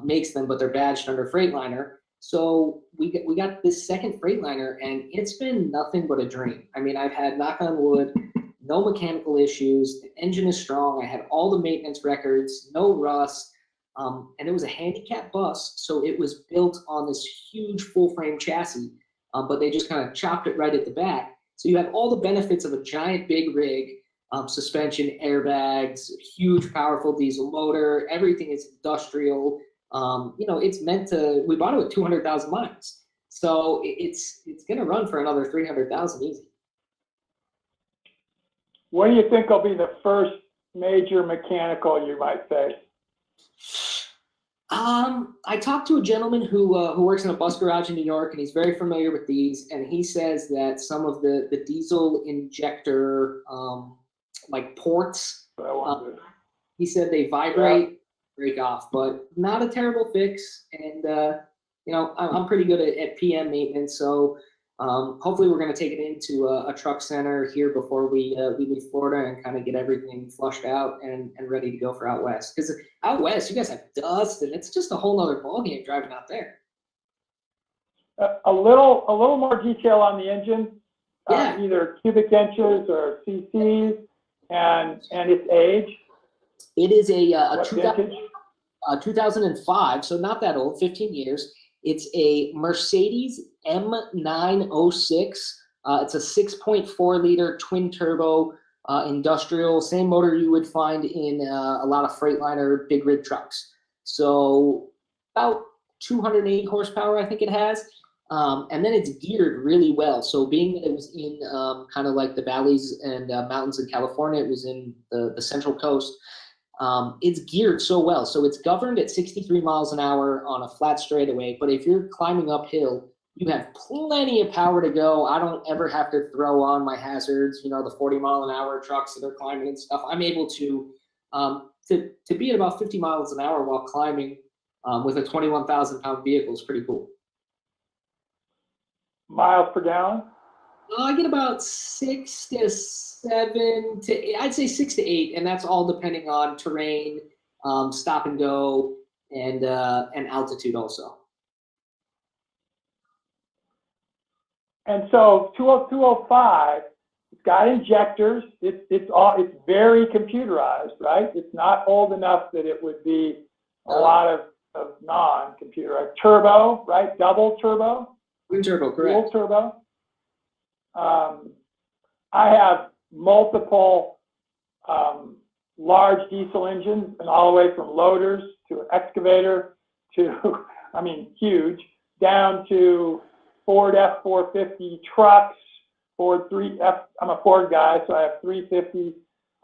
makes them, but they're badged under Freightliner. So we got this second Freightliner, and it's been nothing but a dream. I mean, I've had, knock on wood, no mechanical issues. The engine is strong. I had all the maintenance records, no rust. And it was a handicap bus, so it was built on this huge full-frame chassis, but they just kind of chopped it right at the back. So you have all the benefits of a giant big rig, suspension, airbags, huge powerful diesel motor. Everything is industrial. It's meant to. We bought it with 200,000 miles, so it's going to run for another 300,000 easy. What do you think will be the first major mechanical you might say? I talked to a gentleman who works in a bus garage in New York, and he's very familiar with these. And he says that some of the diesel injector ports, he said they vibrate, break off, but not a terrible fix. And I'm pretty good at PM maintenance, so hopefully we're going to take it into a truck center here before we leave Florida and kind of get everything flushed out and ready to go for out west. Because out west, you guys have dust, and it's just a whole nother ballgame driving out there. A little more detail on the engine, yeah. Either cubic inches or cc's, and its age. It is a 2005, so not that old, 15 years. It's a Mercedes M906. It's a 6.4 liter twin turbo industrial, same motor you would find in a lot of Freightliner big rig trucks. So about 280 horsepower, I think it has. And then it's geared really well. So being that it was in kind of like the valleys and mountains in California, it was in the Central Coast. It's geared so well. So it's governed at 63 miles an hour on a flat straightaway. But if you're climbing uphill, you have plenty of power to go. I don't ever have to throw on my hazards, the 40 mile an hour trucks that are climbing and stuff. I'm able to be at about 50 miles an hour while climbing with a 21,000 pound vehicle is pretty cool. miles per gallon? I get about 6 to 7 to, I'd say 6 to 8, and that's all depending on terrain, stop and go, and altitude also. And so 205, it's got injectors. It's very computerized, right? It's not old enough that it would be a lot of non-computerized. Turbo, right? Double turbo. Twin turbo, correct. Dual turbo. I have multiple large diesel engines, and all the way from loaders to an excavator to, I mean, huge, down to Ford F-450 trucks, I'm a Ford guy, so I have 350.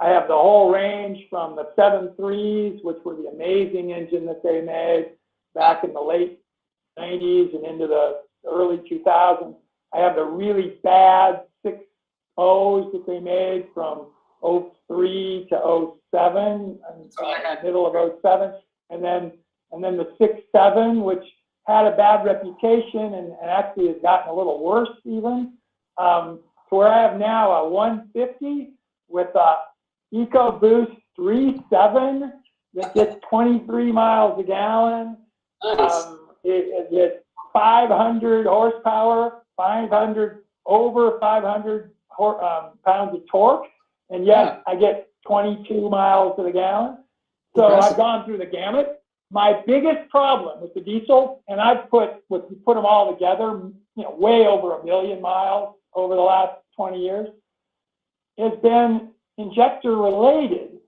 I have the whole range from the 7.3s, which were the amazing engine that they made back in the late 90s and into the early 2000s. I have the really bad 6.0s that they made from 03 to 07, middle of 07, and then the 6.7, which had a bad reputation and actually has gotten a little worse even. To where I have now a 150 with a EcoBoost 3.7 that gets 23 miles a gallon. Nice. It gets 500 horsepower, over 500 pounds of torque, and yet I get 22 miles to the gallon. So Impressive. I've gone through the gamut. My biggest problem with the diesel, and I've put them all together, way over 1 million miles over the last 20 years, has been injector related,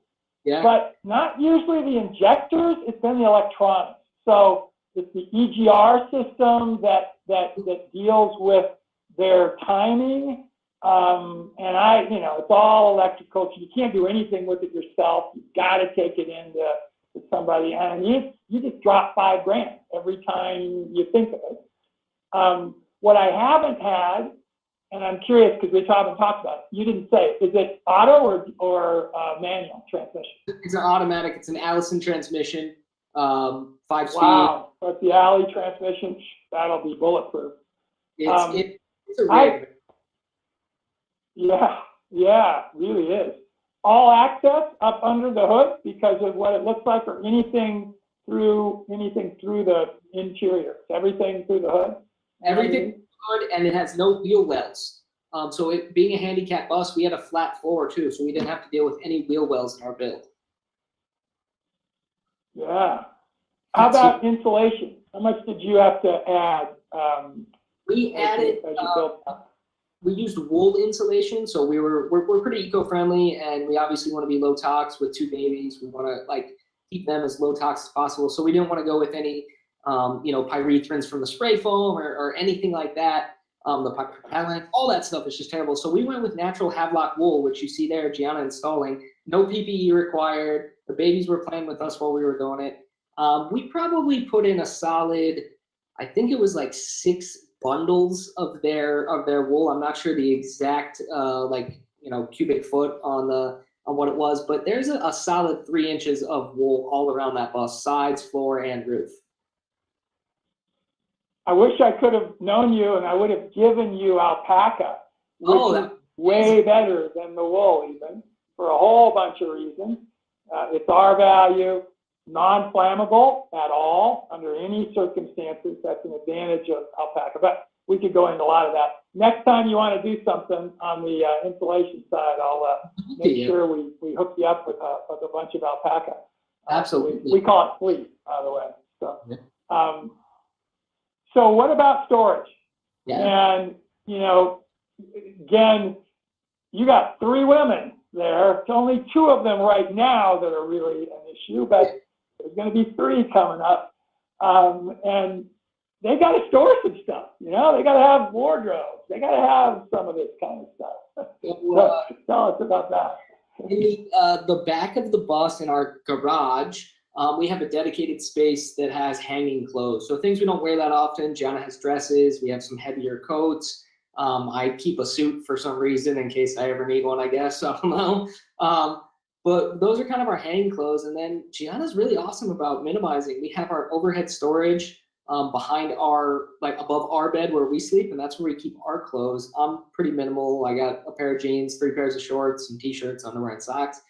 but not usually the injectors. It's been the electronics. So it's the EGR system that deals with their timing, and it's all electrical. So you can't do anything with it yourself. You've got to take it into somebody, and you just drop $5,000 every time you think of it. What I haven't had, and I'm curious because we haven't talked about it, you didn't say, is it auto or manual transmission? It's an automatic. It's an Allison transmission, 5-speed. Wow, but the Alley transmission, that'll be bulletproof. It's a rig. Yeah, really is. All access up under the hood because of what it looks like, or anything through the interior. Everything through the hood. Everything good, and it has no wheel wells. So it being a handicap bus, we had a flat floor too, so we didn't have to deal with any wheel wells in our build. Yeah. How about insulation? How much did you have to add? We added. We used wool insulation, so we're pretty eco-friendly, and we obviously want to be low tox with 2 babies. We want to keep them as low tox as possible. So we didn't want to go with any pyrethrins from the spray foam or anything like that. The propellant, all that stuff is just terrible. So we went with natural Havelock wool, which you see there, Gianna installing. No PPE required. The babies were playing with us while we were doing it. We probably put in a solid, I think it was 6 bundles of their wool. I'm not sure the exact cubic foot on what it was, but there's a solid 3 inches of wool all around that bus, sides, floor, and roof. I wish I could have known you, and I would have given you alpaca, which is way better than the wool, even, for a whole bunch of reasons. It's R value, non-flammable at all under any circumstances. That's an advantage of alpaca, but we could go into a lot of that. Next time you want to do something on the insulation side, I'll make sure we hook you up with a bunch of alpaca. Absolutely. We call it fleece, by the way. So what about storage? Yeah. And, again, you got 3 women there. It's only 2 of them right now that are really an issue, but there's going to be 3 coming up. And they got to store some stuff, they got to have wardrobes. They got to have some of this kind of stuff. So tell us about that. In the back of the bus in our garage, we have a dedicated space that has hanging clothes. So things we don't wear that often. Gianna has dresses. We have some heavier coats. I keep a suit for some reason in case I ever need one, I guess. I don't know. But those are kind of our hanging clothes. And then Gianna's really awesome about minimizing. We have our overhead storage behind our, like above our bed where we sleep, and that's where we keep our clothes. I'm pretty minimal. I got a pair of jeans, 3 pairs of shorts, some t-shirts, underwear, and socks.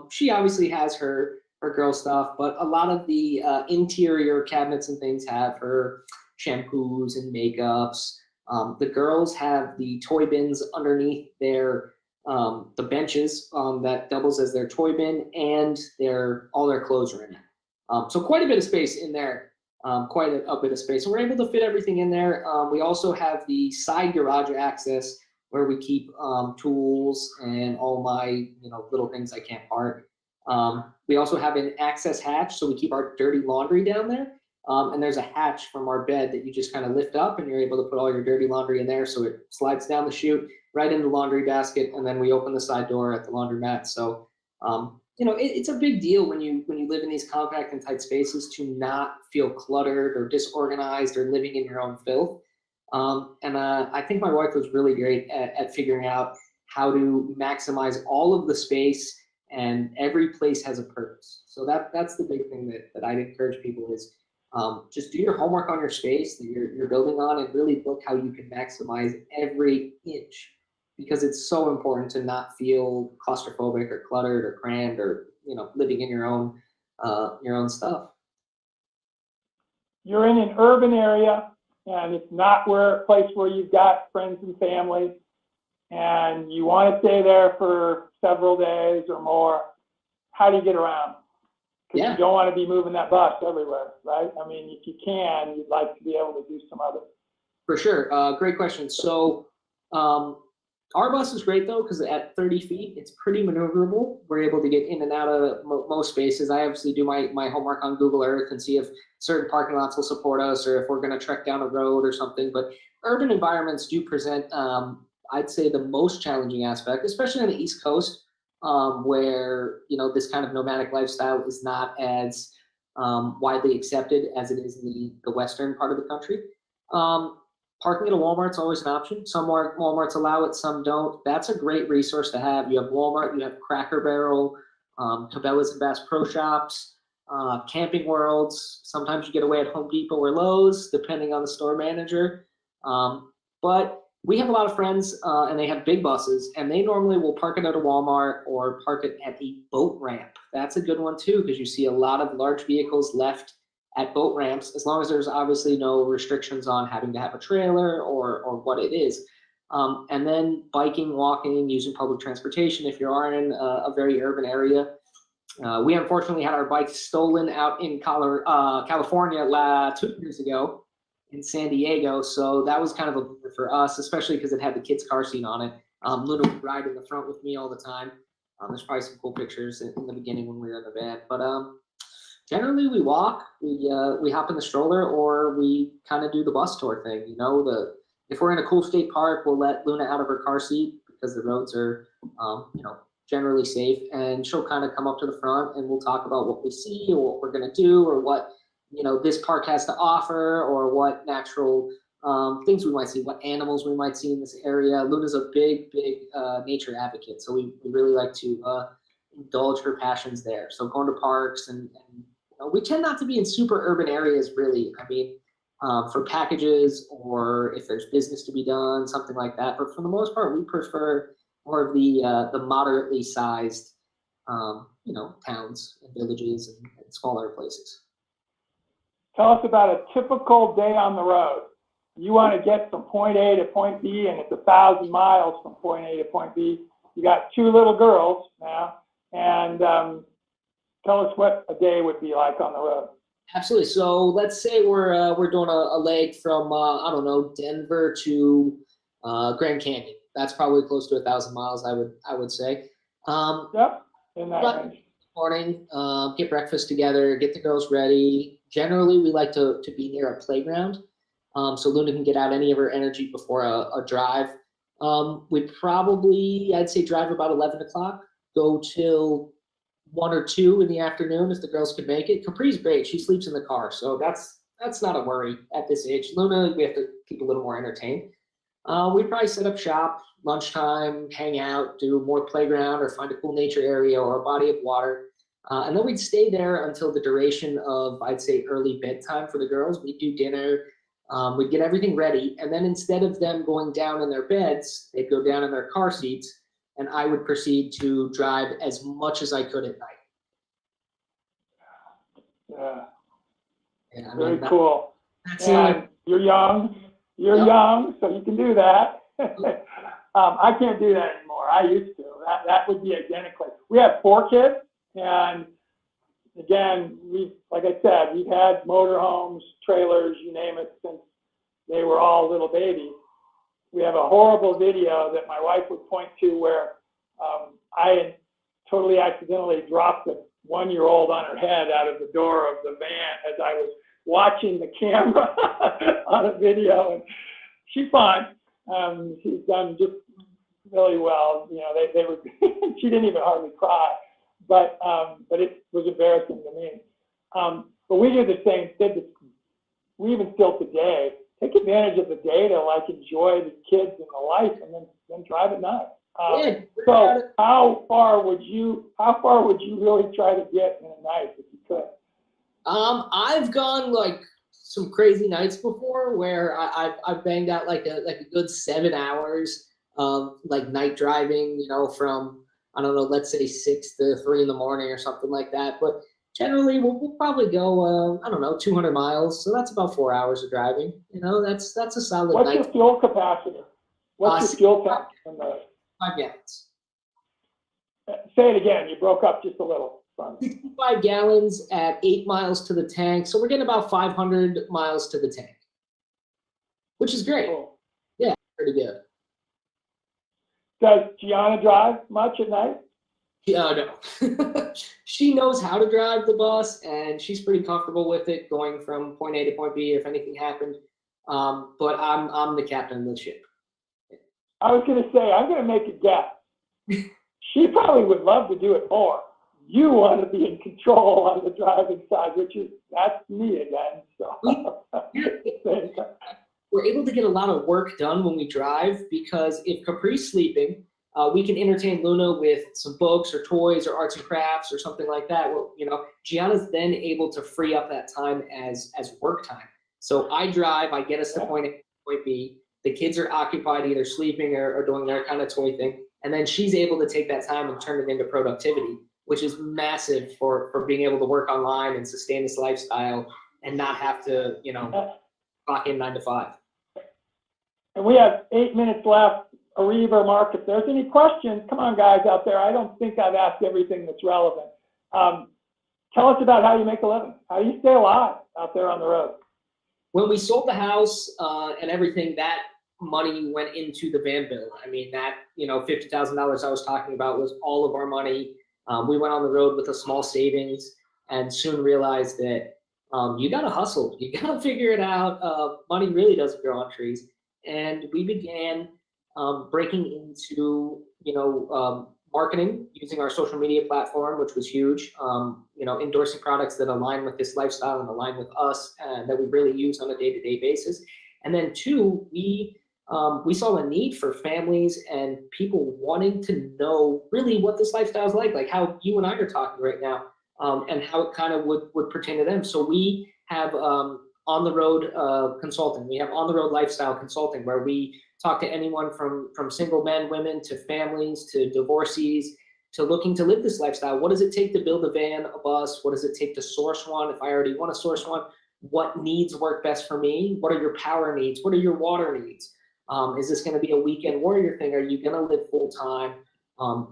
She obviously has her girl stuff, but a lot of the interior cabinets and things have her shampoos and makeups. The girls have the toy bins underneath their the benches that doubles as their toy bin, and all their clothes are in it. So quite a bit of space in there, quite a bit of space. And we're able to fit everything in there. We also have the side garage access where we keep tools and all my little things I can't part. We also have an access hatch, so we keep our dirty laundry down there. And there's a hatch from our bed that you just kind of lift up, and you're able to put all your dirty laundry in there. So it slides down the chute right in the laundry basket, and then we open the side door at the laundromat. So, it's a big deal when you live in these compact and tight spaces to not feel cluttered or disorganized or living in your own filth. I think my wife was really great at figuring out how to maximize all of the space, and every place has a purpose. So that's the big thing that I'd encourage people is just do your homework on your space that you're building on, and really look how you can maximize every inch, because it's so important to not feel claustrophobic or cluttered or crammed or living in your own stuff. You're in an urban area, and it's not a place where you've got friends and family, and you want to stay there for several days or more. How do you get around? Because you don't want to be moving that bus everywhere, right? I mean, if you can, you'd like to be able to do some other. For sure. Great question. So our bus is great, though, because at 30 feet, it's pretty maneuverable. We're able to get in and out of most spaces. I obviously do my homework on Google Earth and see if certain parking lots will support us or if we're going to trek down a road or something. But urban environments do present, I'd say, the most challenging aspect, especially on the East Coast, where this kind of nomadic lifestyle is not as widely accepted as it is in the western part of the country. Parking at a Walmart is always an option. Some Walmarts allow it, some don't. That's a great resource to have. You have Walmart, you have Cracker Barrel, Cabela's and Bass Pro Shops, Camping Worlds. Sometimes you get away at Home Depot or Lowe's, depending on the store manager. But we have a lot of friends, and they have big buses, and they normally will park it at a Walmart or park it at a boat ramp. That's a good one, too, because you see a lot of large vehicles left at boat ramps, as long as there's obviously no restrictions on having to have a trailer or what it is. And then biking, walking, using public transportation if you are in a very urban area. We unfortunately had our bikes stolen out in California 2 years ago in San Diego. So that was kind of a bummer for us, especially because it had the kids' car seat on it. Luna would ride in the front with me all the time. There's probably some cool pictures in the beginning when we were in the van. But generally, we walk, we hop in the stroller, or we kind of do the bus tour thing. If we're in a cool state park, we'll let Luna out of her car seat because the roads are, generally safe, and she'll kind of come up to the front, and we'll talk about what we see or what we're going to do or what this park has to offer, or what natural things we might see, what animals we might see in this area. Luna's a big nature advocate, so we really like to indulge her passions there. So going to parks and we tend not to be in super urban areas, really. I mean, for packages or if there's business to be done, something like that. But for the most part, we prefer more of the moderately sized, towns and villages and smaller places. Tell us about a typical day on the road. You want to get from point A to point B, and it's 1,000 miles from point A to point B. You got 2 little girls now, and tell us what a day would be like on the road. Absolutely. So let's say we're doing a leg from Denver to Grand Canyon. That's probably close to 1,000 miles, I would say. Yep, in that range. Morning, get breakfast together, get the girls ready. Generally, we like to be near a playground, so Luna can get out any of her energy before a drive. We'd probably, I'd say, drive about 11 o'clock, go till 1 or 2 in the afternoon if the girls could make it. Capri's great; she sleeps in the car, so that's not a worry at this age. Luna, we have to keep a little more entertained. We'd probably set up shop, lunchtime, hang out, do more playground, or find a cool nature area or a body of water. And then we'd stay there until the duration of, I'd say, early bedtime for the girls. We'd do dinner, we'd get everything ready. And then instead of them going down in their beds, they'd go down in their car seats, and I would proceed to drive as much as I could at night. Yeah. Yeah, Very cool. That's And you're young. You're young, so you can do that. I can't do that anymore. I used to. That would be identical. We have 4 kids, and again, like I said, we've had motorhomes, trailers, you name it, since they were all little babies. We have a horrible video that my wife would point to where I had totally accidentally dropped a 1-year-old on her head out of the door of the van as I was watching the camera on a video, and she's fine. She's done just really well. You know, they were. She didn't even hardly cry, but it was embarrassing to me. But we do the same. We even still today take advantage of the day to like enjoy the kids and the life, and then drive at night. So how far would you really try to get in a night if you could? I've gone like some crazy nights before where I've banged out like a good 7 hours of like night driving, you know, from, I don't know, let's say 6 to 3 in the morning or something like that. But generally we'll probably go, I don't know, 200 miles. So that's about 4 hours of driving. You know, that's a solid night. What's your fuel capacity? What's your fuel tank? 5 gallons. Say it again. You broke up just a little. 65 gallons at 8 miles to the tank. So we're getting about 500 miles to the tank, which is great. Cool. Yeah, pretty good. Does Gianna drive much at night? No. She knows how to drive the bus, and she's pretty comfortable with it, going from point A to point B if anything happened. But I'm the captain of the ship. I was going to say, I'm going to make a guess. She probably would love to do it more. You want to be in control on the driving side, that's me again. So we're able to get a lot of work done when we drive, because if Capri's sleeping, we can entertain Luna with some books or toys or arts and crafts or something like that. Well, you know, Gianna's then able to free up that time as work time. So I drive, I get us to point A, point B. The kids are occupied either sleeping or doing their kind of toy thing. And then she's able to take that time and turn it into productivity, which is massive for being able to work online and sustain this lifestyle and not have to, you know, clock in 9 to 5. And we have 8 minutes left. Arif or Mark, if there's any questions, come on, guys out there. I don't think I've asked everything that's relevant. Tell us about how you make a living. How do you stay alive out there on the road? When we sold the house and everything, that money went into the van bill. I mean, that, you know, $50,000 I was talking about was all of our money. We went on the road with a small savings and soon realized that you got to hustle. You got to figure it out. Money really doesn't grow on trees. And we began breaking into, you know, marketing using our social media platform, which was huge. You know, endorsing products that align with this lifestyle and align with us, and that we really use on a day-to-day basis. And then 2, we saw a need for families and people wanting to know really what this lifestyle is like how you and I are talking right now, and how it kind of would pertain to them. So we have on-the-road consulting. We have on-the-road lifestyle consulting, where we talk to anyone from single men, women, to families, to divorcees, to looking to live this lifestyle. What does it take to build a van, a bus? What does it take to source one? If I already want to source one, what needs work best for me? What are your power needs? What are your water needs? Is this going to be a weekend warrior thing? Are you going to live full time?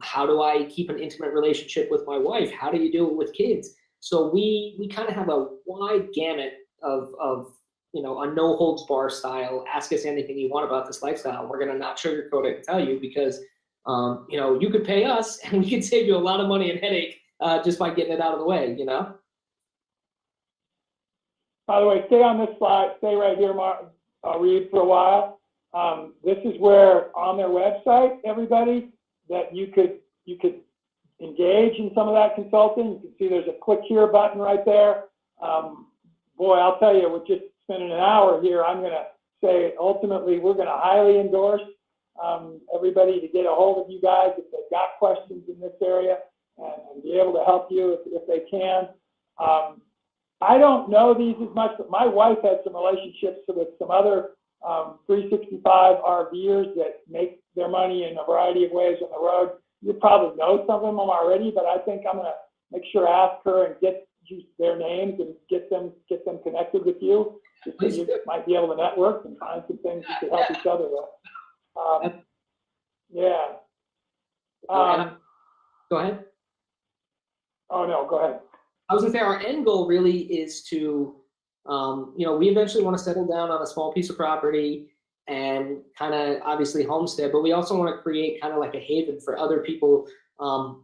How do I keep an intimate relationship with my wife? How do you do it with kids? So we kind of have a wide gamut of you know, a no holds bar style. Ask us anything you want about this lifestyle. We're going to not sugarcoat it and tell you, because you know, you could pay us and we could save you a lot of money and headache just by getting it out of the way, you know. By the way, stay on this slide. Stay right here, Mark. I'll read for a while. This is where on their website, everybody, that you could engage in some of that consulting. You can see there's a click here button right there. Boy, I'll tell you, we're just spending an hour here. I'm going to say ultimately we're going to highly endorse everybody to get a hold of you guys if they've got questions in this area, and be be able to help you if they can. I don't know these as much, but my wife has some relationships with some other 365 RVers that make their money in a variety of ways on the road. You probably know some of them already, but I think I'm going to make sure I ask her and get you their names and get them connected with you, just so you might be able to network and find some things you could help each other with. Yeah. Go ahead. Oh no, go ahead. I was gonna say our end goal really is to, we eventually want to settle down on a small piece of property and kind of obviously homestead, but we also want to create kind of like a haven for other people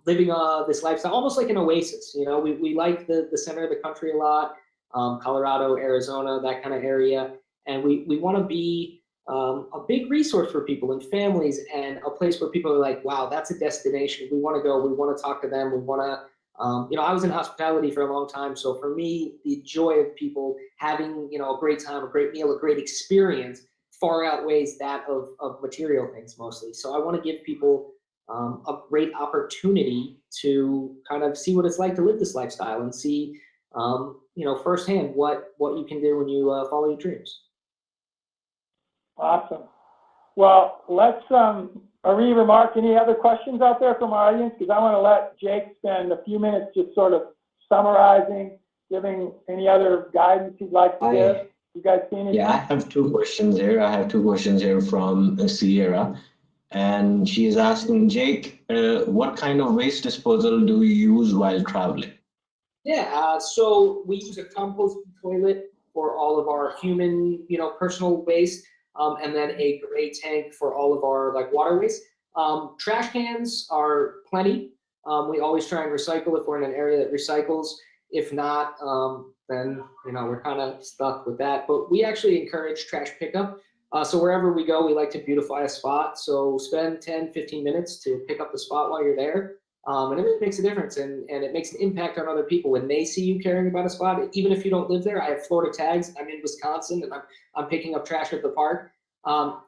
living this lifestyle, almost like an oasis. We like the center of the country a lot, Colorado, Arizona, that kind of area, and we want to be a big resource for people and families, and a place where people are like, wow, that's a destination. We want to go. We want to talk to them. We want to. I was in hospitality for a long time, so for me, the joy of people having, a great time, a great meal, a great experience far outweighs that of material things mostly. So I want to give people a great opportunity to kind of see what it's like to live this lifestyle and see, firsthand what you can do when you follow your dreams. Awesome. Well, let's, Ari, Mark, any other questions out there from our audience? Because I want to let Jake spend a few minutes just sort of summarizing, giving any other guidance he'd like to give. You guys see anything? Yeah, I have two questions here from Sierra. And she's asking, Jake, what kind of waste disposal do you use while traveling? Yeah, so we use a composting toilet for all of our human, personal waste. And then a gray tank for all of our water waste. Trash cans are plenty. We always try and recycle if we're in an area that recycles. If not, then we're kind of stuck with that. But we actually encourage trash pickup. So wherever we go, we like to beautify a spot. So spend 10, 15 minutes to pick up the spot while you're there. And it really makes a difference, and it makes an impact on other people when they see you caring about a spot. Even if you don't live there, I have Florida tags. I'm in Wisconsin, and I'm picking up trash at the park.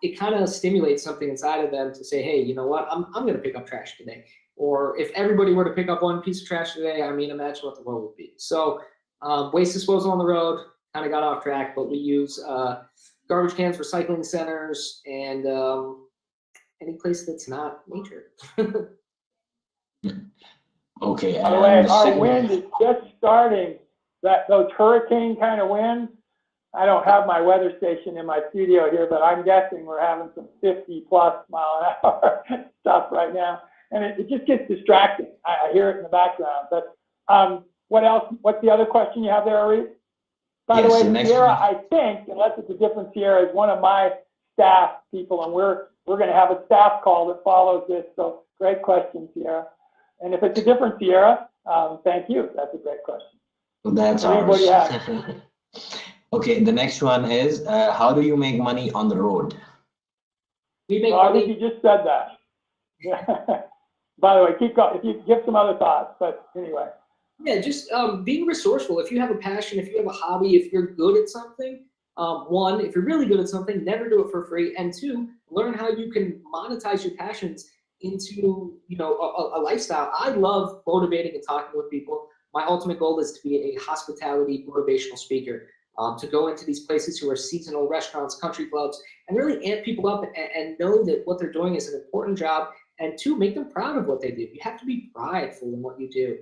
It kind of stimulates something inside of them to say, hey, you know what? I'm going to pick up trash today. Or if everybody were to pick up one piece of trash today, imagine what the world would be. So waste disposal on the road, kind of got off track, but we use garbage cans, recycling centers, and any place that's not nature. Okay. By the way, our wind is just starting. Those hurricane kind of winds. I don't have my weather station in my studio here, but I'm guessing we're having some 50+ mile an hour stuff right now, and it just gets distracting. I hear it in the background. But what else? What's the other question you have there, Ari? By the way, Sierra, I think, unless it's a different Sierra, is one of my staff people, and we're going to have a staff call that follows this. So great question, Sierra. And if it's a different Sierra, thank you. That's a great question. That's ours. What do you have? Okay, the next one is, how do you make money on the road? I think you just said that. Yeah. By the way, keep going. If you give some other thoughts, but anyway. Yeah, just being resourceful. If you have a passion, if you have a hobby, if you're good at something, one, if you're really good at something, never do it for free. And two, learn how you can monetize your passions into a lifestyle. I love motivating and talking with people. My ultimate goal is to be a hospitality motivational speaker, to go into these places who are seasonal restaurants, country clubs, and really amp people up and know that what they're doing is an important job, and two, make them proud of what they do. You have to be prideful in what you do.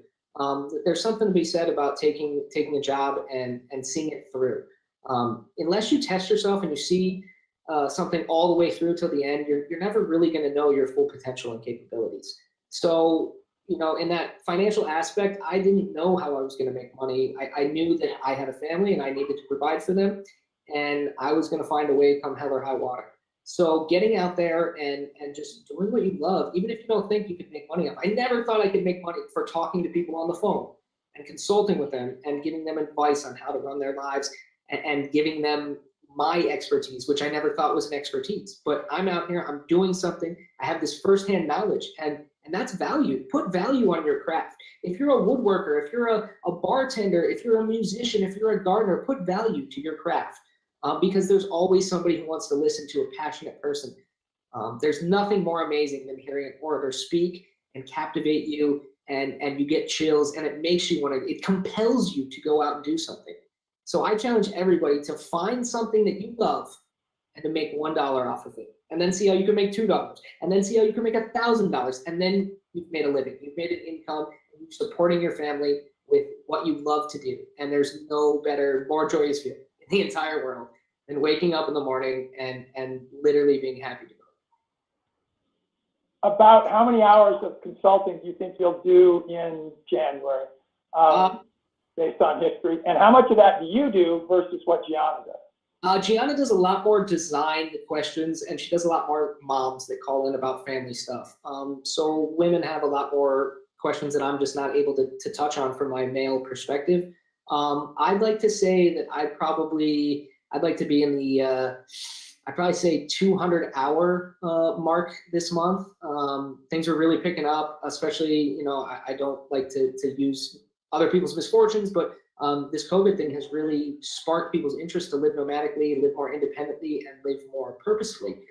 There's something to be said about taking a job and seeing it through. Unless you test yourself and you see something all the way through till the end, you're never really going to know your full potential and capabilities. So, in that financial aspect, I didn't know how I was going to make money. I knew that I had a family and I needed to provide for them, and I was going to find a way come hell or high water. So getting out there and just doing what you love, even if you don't think you could make money. I never thought I could make money for talking to people on the phone and consulting with them and giving them advice on how to run their lives and giving them my expertise, which I never thought was an expertise. But I'm out here, I'm doing something, I have this firsthand knowledge, and that's value. Put value on your craft. If you're a woodworker, if you're a bartender, if you're a musician, if you're a gardener, put value to your craft, because there's always somebody who wants to listen to a passionate person. There's nothing more amazing than hearing an orator speak and captivate you and you get chills, and it makes you want to, it compels you to go out and do something. So I challenge everybody to find something that you love and to make $1 off of it, and then see how you can make $2, and then see how you can make $1,000, and then you've made a living, you've made an income, and you're supporting your family with what you love to do. And there's no better, more joyous feeling in the entire world than waking up in the morning and literally being happy to go. About how many hours of consulting do you think you'll do in January, based on history? And how much of that do you do versus what Gianna does? Gianna does a lot more design questions, and she does a lot more moms that call in about family stuff. So women have a lot more questions that I'm just not able to touch on from my male perspective. I'd like to say that I'd like to be in the, I'd probably say 200-hour mark this month. Things are really picking up, especially, you know, I don't like to use other people's misfortunes, but this COVID thing has really sparked people's interest to live nomadically, live more independently, and live more purposefully.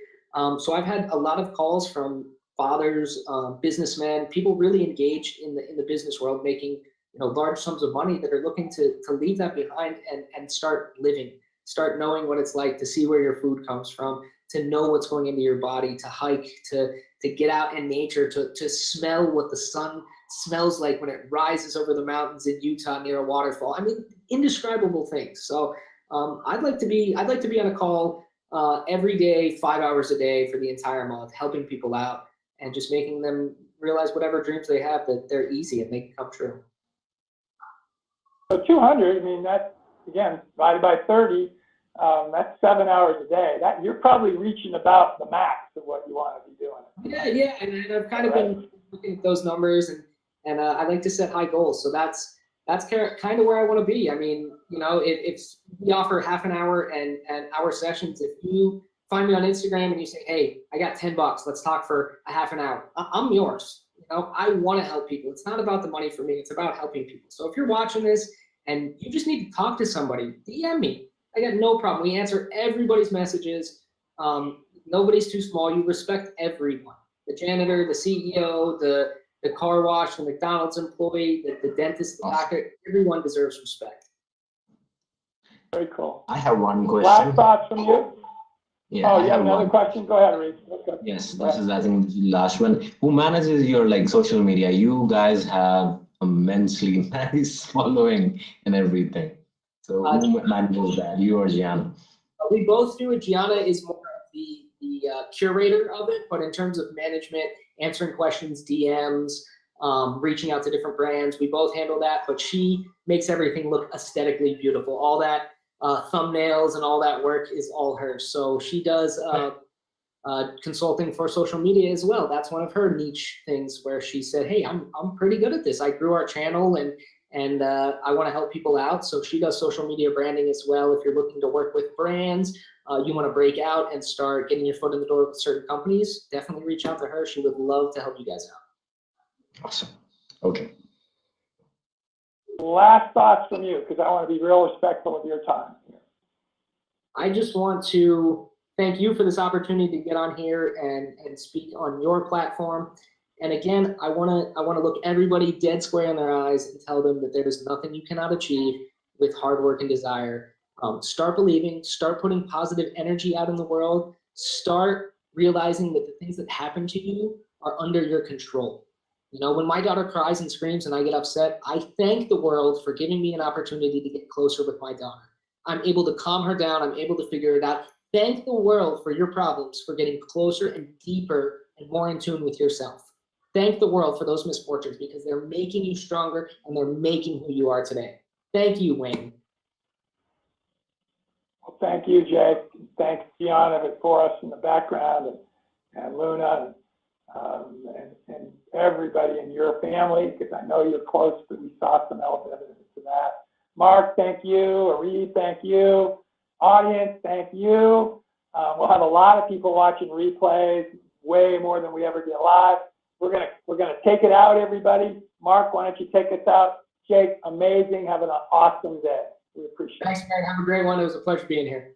So I've had a lot of calls from fathers, businessmen, people really engaged in the business world, making, you know, large sums of money, that are looking to leave that behind and start living, start knowing what it's like to see where your food comes from, to know what's going into your body, to hike, to get out in nature, to smell what the sun smells like when it rises over the mountains in Utah near a waterfall. I mean, indescribable things. So I'd like to be on a call every day, 5 hours a day for the entire month, helping people out and just making them realize whatever dreams they have, that they're easy and they can come true. So 200, I mean, that's, again, divided by 30, that's 7 hours a day. That you're probably reaching about the max of what you want to be doing. Yeah, and I've kind of been looking at those numbers, and I like to set high goals. So that's kind of where I want to be. I mean, you know, if we offer half an hour and hour sessions, if you find me on Instagram and you say, hey, I got $10, let's talk for a half an hour, I'm yours. You know, I want to help people. It's not about the money for me. It's about helping people. So if you're watching this and you just need to talk to somebody, DM me. I got no problem. We answer everybody's messages. Nobody's too small. You respect everyone. The janitor, the CEO, the car wash, the McDonald's employee, the dentist, the doctor, everyone deserves respect. Very cool. I have one question. Last thoughts from you? Yeah, oh, you have another question? Go ahead, Reese. Yes, this is, I think, the last one. Who manages your social media? You guys have immensely nice following and everything. So who manages that, you or Gianna? We both do it. Gianna is more of the curator of it, but in terms of management, answering questions, DMs, reaching out to different brands, we both handle that, but she makes everything look aesthetically beautiful. All that thumbnails and all that work is all hers. So she does consulting for social media as well. That's one of her niche things where she said, hey, I'm pretty good at this. I grew our channel and I want to help people out. So she does social media branding as well. If you're looking to work with brands, you want to break out and start getting your foot in the door with certain companies, definitely reach out to her. She would love to help you guys out. Awesome. Okay. Last thoughts from you, because I want to be real respectful of your time. I just want to thank you for this opportunity to get on here and speak on your platform. And again, I want to look everybody dead square in their eyes and tell them that there is nothing you cannot achieve with hard work and desire. Start believing, start putting positive energy out in the world, start realizing that the things that happen to you are under your control. You know, when my daughter cries and screams and I get upset, I thank the world for giving me an opportunity to get closer with my daughter. I'm able to calm her down. I'm able to figure it out. Thank the world for your problems, for getting closer and deeper and more in tune with yourself. Thank the world for those misfortunes, because they're making you stronger and they're making who you are today. Thank you, Wayne. Well, thank you, Jake. Thanks, Gianna, for us in the background, and Luna, and everybody in your family, because I know you're close, but we saw some evidence of that. Mark, thank you. Ari, thank you. Audience, thank you. We'll have a lot of people watching replays, way more than we ever get live. We're gonna take it out, everybody. Mark, why don't you take us out? Jake, amazing. Have an awesome day. We appreciate it. Thanks, man. Have a great one. It was a pleasure being here.